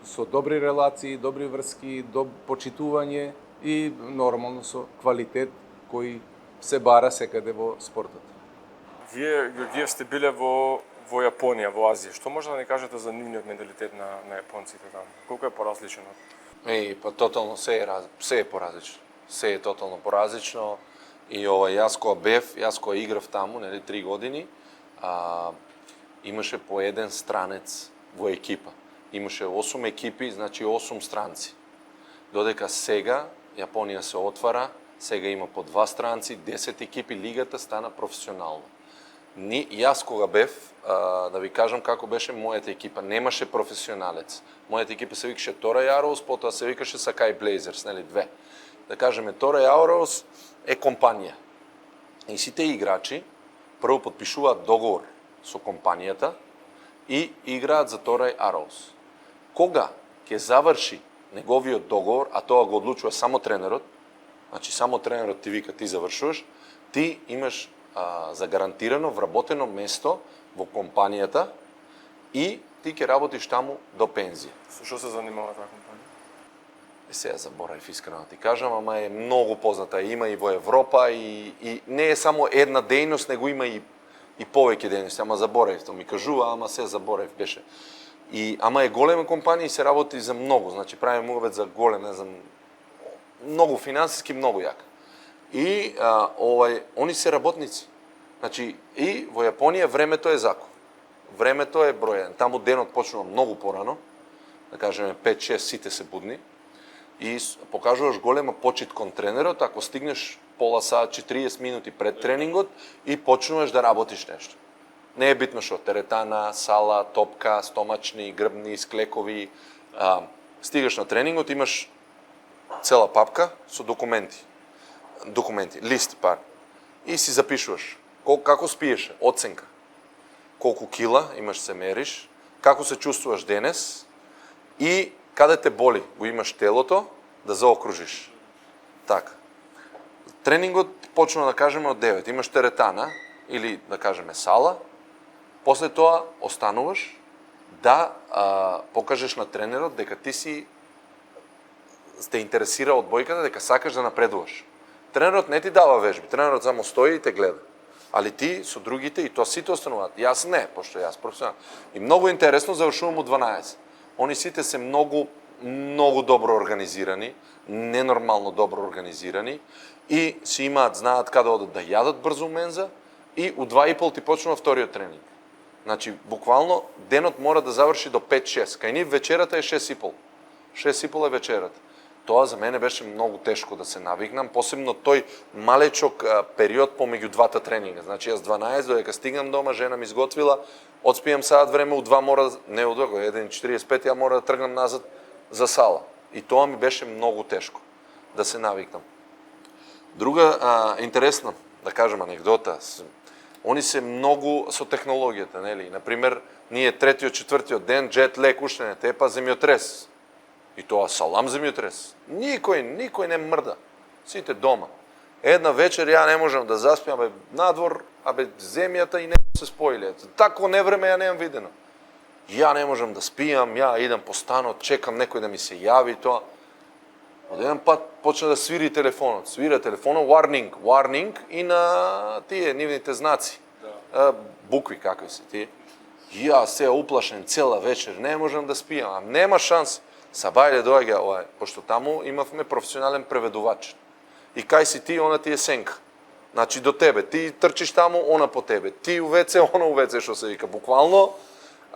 со добри релации, добри врски, почитување и нормално со квалитет кој се бара секаде во спортот. Вие, Георгиев, сте биле во Јапонија, во Азија. Што може да ни кажете за нивниот менталитет на јапонците таму? Колку е поразличен од? Па тотално се е поразлично. Се е тотално поразлично. И јас кога играв таму, 3 години, имаше по еден странец во екипа. Имаше 8 екипи, значи 8 странци. Додека сега Јапонија се отвара, сега има по 2 странци, 10 екипи, лигата стана професионална. Јас кога бев, да ви кажам како беше мојата екипа, немаше професионалец. Мојата екипа се викаше Тора Јароус, потоа се викаше Сакај Блейзерс, две. Да кажеме, Тора Јароус е компанија. И сите играчи прво потпишуваат договор со компанијата и играат за Тора Јароус. Кога ќе заврши неговиот договор, а тоа го одлучува само тренерот, значи само тренерот ти вика ти завршуваш, ти имаш загарантирано вработено место во компанијата и ти ќе работиш таму до пензија. Со што се занимава таа компанија? Сега заборавив искрено ти кажам, ама е многу позната. Има и во Европа и не е само една дејност, него има и повеќе дејности. Ама заборавив, тоа ми кажува, ама се заборавив беше. Ама е голема компанија и се работи за многу, значи прави муавет за голем, не знам, многу финансиски, многу јак. И они се работници. Значи и во Јапонија времето е закон. Времето е бројен. Таму денот почнува многу порано, да кажеме 5-6 сите се будни и покажуваш голема почит кон тренерот ако стигнеш пола сат, 40 минути пред тренингот и почнуваш да работиш нешто. Не е битно што теретана, сала, топка, стомачни, грбни, склекови. Стигаш на тренингот, имаш цела папка со документи, лист и си запишуваш како спиеш, оценка, колку кила имаш се мериш, како се чувствуваш денес и каде те боли, го имаш телото, да заокружиш. Така. Тренингот почнува да кажеме од 9, имаш теретана или да кажеме сала, после тоа остануваш да покажеш на тренерот дека ти си те интересира од бојката, дека сакаш да напредуваш. Тренерот не ти дава вежби, тренерот само стои и те гледа. Али ти со другите и тоа сите остануваат. Јас не, пошто јас професионален. И многу интересно завршувам у 12. Они сите се многу добро организирани, ненормално добро организирани и си имаат, знаат каде одат да јадат брзо у менза и у 2:30 ти почнува вториот тренинг. Значи, буквално денот мора да заврши до 5-6. Кај нив вечерата е 6:30. 6:30 е вечерата. Тоа за мене беше многу тешко да се навикнам, посебно тој малечок период помеѓу двата тренинга. Значи, јас 12 додека стигнам дома, жена ми изготвила, одспијам саат време, у 2 мора, не у 2, 1:45 ја мора да тргнам назад за сала. И тоа ми беше многу тешко да се навикнам. Друга интересна, да кажем, анегдота, они се многу со технологијата, нели? Например, ние третиот, четвртиот ден, джет лек уште не тепа, земјотрес. И тоа салам земјотрес. Никој не мрда. Сите дома. Една вечер ја не можам да заспиам, надвор, земјата и небо се споиле. Такво невреме ја немам видено. Ја не можам да спијам, ја идам по станот, чекам некој да ми се јави тоа. Од еден пат почна да свири телефонот. Свира телефонот, warning и на тие нивните знаци. Да. Букви какви се тие. Ја се уплашен цела вечер, не можам да спијам, нема шанс. Сабајле доаѓа, пошто таму имавме професионален преведувач. И кај си ти, она ти е сенка. Значи до тебе, ти трчиш таму, она по тебе. Ти у ВЦ, она у ВЦ, што се вика. Буквално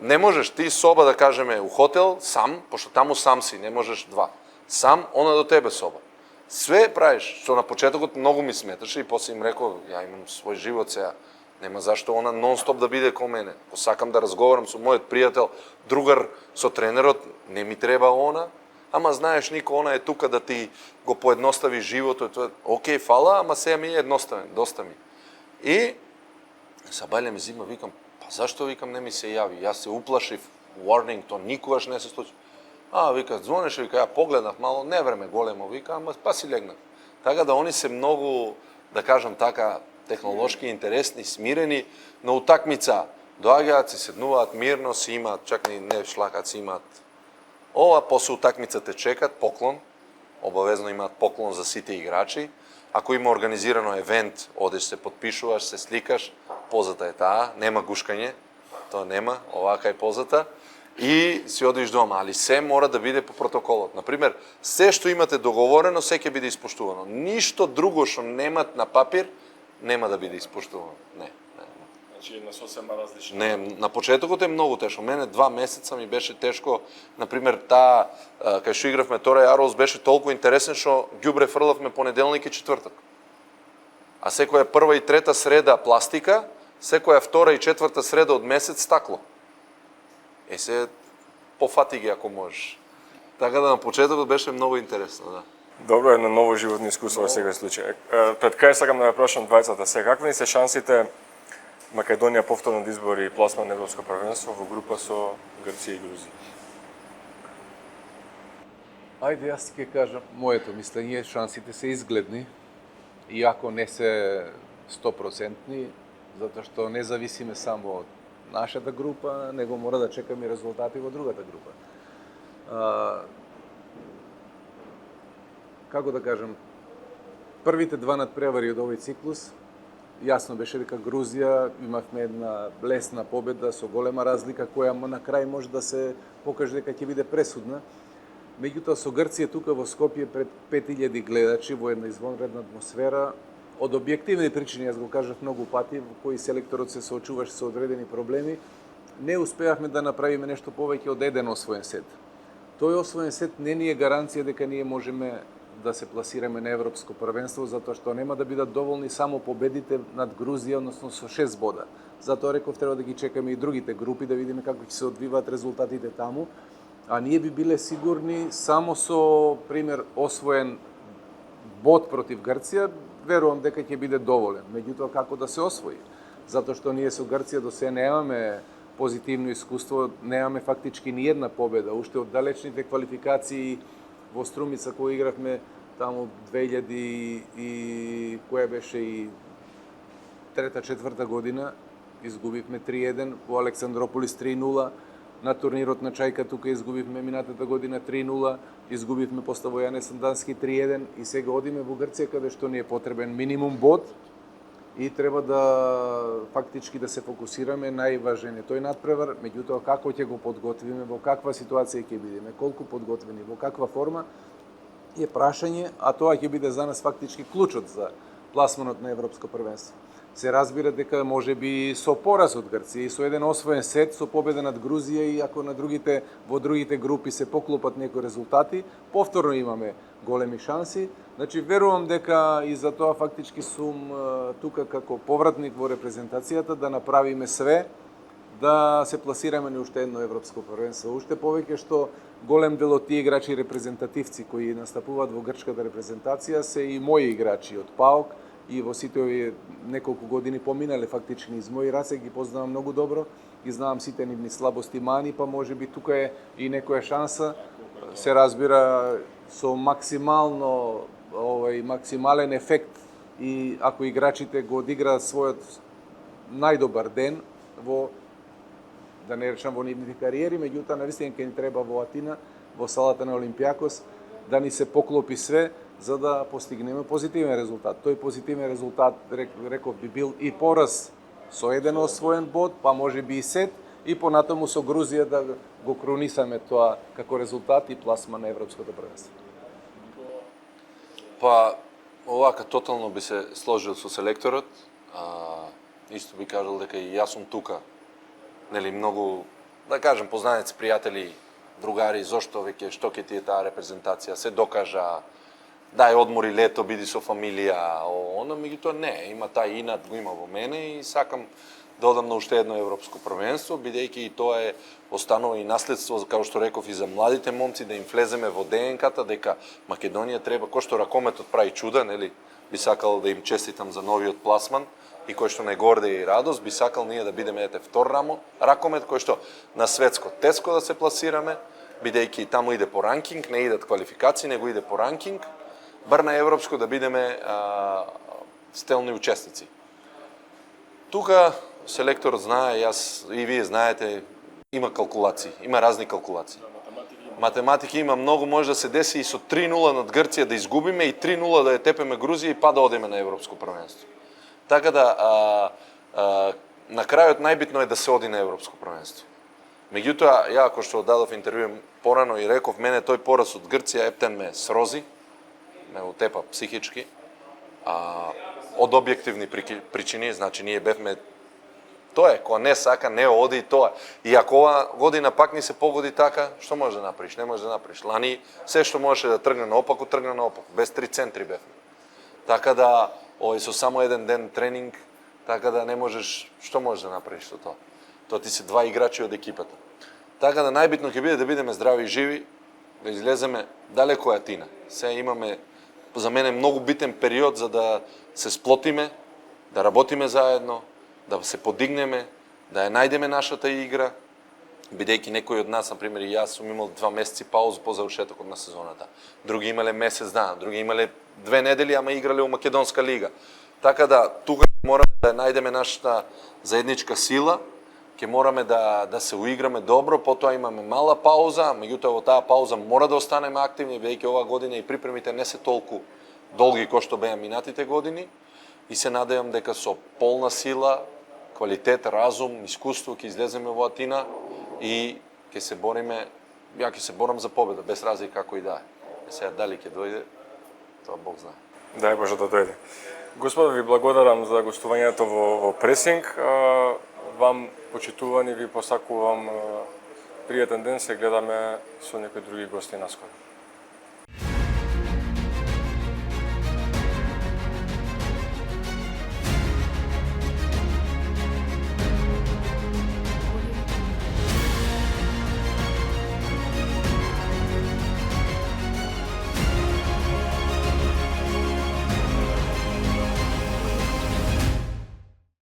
не можеш ти соба да кажеме у хотел сам, пошто таму сам си, не можеш два. Сам, она до тебе соба. Све правиш, што на почетокот многу ми сметаше и после им рекол, ја имам свој живот сега. Нема зашто она нон-стоп да биде ко мене. Посакам да разговарам со мојот пријател, другар, со тренерот, не ми треба она. Ама знаеш, Нико, она е тука да ти го поедностави животот. Океј, фала, ама сега ми е едноставен, доста ми. И Сабајле ми зима, викам, па зашто, викам, не ми се јави? Јас се уплашив, warning, то никогаш не се случи. Вика, звонеше, вика, ја погледнав мало, не време големо, вика, ама па си легнав. Така да они се многу, да кажам така, технолошки интересни, смирени, но утакмица доаѓаат, се седнуваат мирно, си имаат, чак не шлакат, си имаат. После утакмица те чекат, поклон, обавезно имаат поклон за сите играчи. Ако има организирано евент, одеш се подпишуваш, се сликаш, позата е таа, нема гушкање, тоа нема, овака е позата. И си одиш дома, али се мора да биде по протоколот. Например, се што имате договорено, се ќе биде испоштувано. Ништо друго што немат на папир, нема да биде испоштувано. Не. Значи на сосема различно. Не, на почетокот е многу тешко. Мене 2 месеца ми беше тешко. Например, таа кај што игравме Тора Јароз беше толку интересен што ѓубре фрлавме понеделник и четвртак. А секоја прва и трета среда пластика, секоја втора и четврта среда од месец стакло. Се пофати ги ако можеш. Така да на почетокот беше многу интересно, да. Добро, едно ново животно искуство во секој случај. Пред крај сакам да ја прашам двајцата се, какви се шансите Македонија повторно да избори пласман на Европско првенство во група со Грција и Грузија? Ајде, јас ќе кажам моето мислење, шансите се изгледни, иако не се 100%, затоа што не зависиме само од нашата група, него мора да чекаме резултати во другата група. Како да кажам, првите два надпревари од овој циклус, јасно беше дека Грузија имавме една лесна победа со голема разлика, која на крај може да се покаже дека ќе биде пресудна. Меѓутоа со Грција тука во Скопје пред 5000 гледачи во една извонредна атмосфера, од објективни причини, јас го кажав многу пати, во кои селекторот се соочуваше со одредени проблеми, не успеавме да направиме нешто повеќе од еден освоен сет. Тој освоен сет не ни е гаранција дека ние можеме да се пласираме на Европско првенство, затоа што нема да бидат доволни само победите над Грузија, односно со 6 бода. Затоа реков треба да ги чекаме и другите групи, да видиме како ќе се одвиваат резултатите таму. А ние би биле сигурни само со, пример, освоен бод против Грција, верувам дека ќе биде доволен. Меѓутоа, како да се освои? Затоа што ние со Грција до се немаме позитивно искуство, немаме фактички ни една победа. Уште од далечните квалификации во Струмица кој игравме таму 2000 и која беше и трета, четврта година, изгубивме 3-1, во Александрополис 3-0, на турнирот на Чајка, тука изгубивме минатата година 3-0, изгубивме после во Јане Сандански 3-1 и сега одиме во Грција каде што ни е потребен минимум бод и треба да фактички да се фокусираме најважен е тој надпревар, меѓутоа како ќе го подготвиме, во каква ситуација ќе бидеме, колку подготвени, во каква форма е прашање, а тоа ќе биде за нас фактички клучот за пласманот на Европско првенство. Се разбира дека може би со пораз од Грција и со еден освоен сет, со победа над Грузија и ако на во другите групи се поклопат некои резултати, повторно имаме големи шанси. Значи, верувам дека и за тоа фактички сум тука како повратник во репрезентацијата да направиме све да се пласираме на уште едно европско првенство. Уште повеќе што голем дел од тие играчи репрезентативци кои настапуваат во грчката репрезентација се и мои играчи од ПАОК и во сите овие неколку години поминале фактички из мои раце, ги познавам многу добро, ги знавам сите нивни слабости, мани, па може би тука е и некоја шанса, се разбира со максимален ефект и ако играчите го одиграат својот најдобар ден во, да не речам во нивните кариери, меѓутоа навистина ќе ни треба во Атина, во салата на Олимпијакос, да ни се поклопи све за да постигнеме позитивен резултат. Тој позитивен резултат, реков би бил и пораз со еден освоен бод, па може би и сет, и понатаму со Грузија да го кронисаме тоа како резултат и пласма на Европското првенство. Па, овака тотално би се сложил со селекторот. Исто би кажал дека и јас сум тука. Нели многу, да кажем, познанеци, пријатели, другари, зошто веќе, што ќе ти е таа репрезентација, се докажа, дај одмори лето, биди со фамилија, оно, меѓутоа не, има тај инат, го има во мене и сакам да одам на уште едно европско првенство, бидејќи и тоа е останува и наследство, како што реков, и за младите момци, да им влеземе во ДНК-та, дека Македонија треба, кој што ракометот прави чуда, нели, би сакал да им честитам за новиот пласман, и кој што не горде и радост, би сакал ние да бидеме втор ракомет, кој што на светско теско да се пласираме, бидејќи таму иде по ранкинг, не идат квалификации, него иде по ранкинг, бар на европско да бидеме стелни учесници. Тука селекторот знае, јас и вие знаете, има калкулации, има разни калкулации. Математика има многу, може да се деси и со 3-0 над Грција да изгубиме и 3-0 да ја тепеме Грузија и па да одиме на европско првенство. Така да на крајот најбитно е да се оди на европско првенство. Меѓутоа, ја ако што дадов интервју порано и реков, мене тој пораз од Грција ептен ме срози, ме утепа психички, од објективни причини, значи ние бевме тоа е, кога не сака, не оди тоа. И ако ова година пак ни се погоди така, што може да направиш? Не може да направиш. Лани се што можеше да тргне наопаку, тргне наопаку. Без 3 центри бевме. Така да, со само еден ден тренинг, така да не можеш, што можеш да направиш со тоа? Тоа ти се два играчи од екипата. Така да најбитно ќе биде да бидеме здрави и живи, да излеземе далеко Атина. Се имаме, за мене, многу битен период за да се сплотиме, да работиме заедно, да се подигнеме, да ја најдеме нашата игра, бидејќи некои од нас, например, и јас сум имал 2 месеци пауза по завршетокот на сезоната. Други имале месец дана, други имале 2 недели, ама играле у Македонска лига. Така да, тука ќе мораме да најдеме нашата заедничка сила, ќе мораме да се уиграме добро, потоа имаме мала пауза, меѓутоа во таа пауза мора да останеме активни, бидејќи оваа година и припремите не се толку долги кој што беа минатите години, и се надевам дека со полна сила, квалитет, разум, искуство ќе излеземе во Атина и ќе се бориме, ја ќе се борам за победа, без разлика како и да е. Сега дали ќе дојде, тоа Бог знае. Дај Боже да дојде. Господа, ви благодарам за гостувањето во Пресинг. Вам, почитувани, ви посакувам пријатен ден, се гледаме со некои други гости наскоро.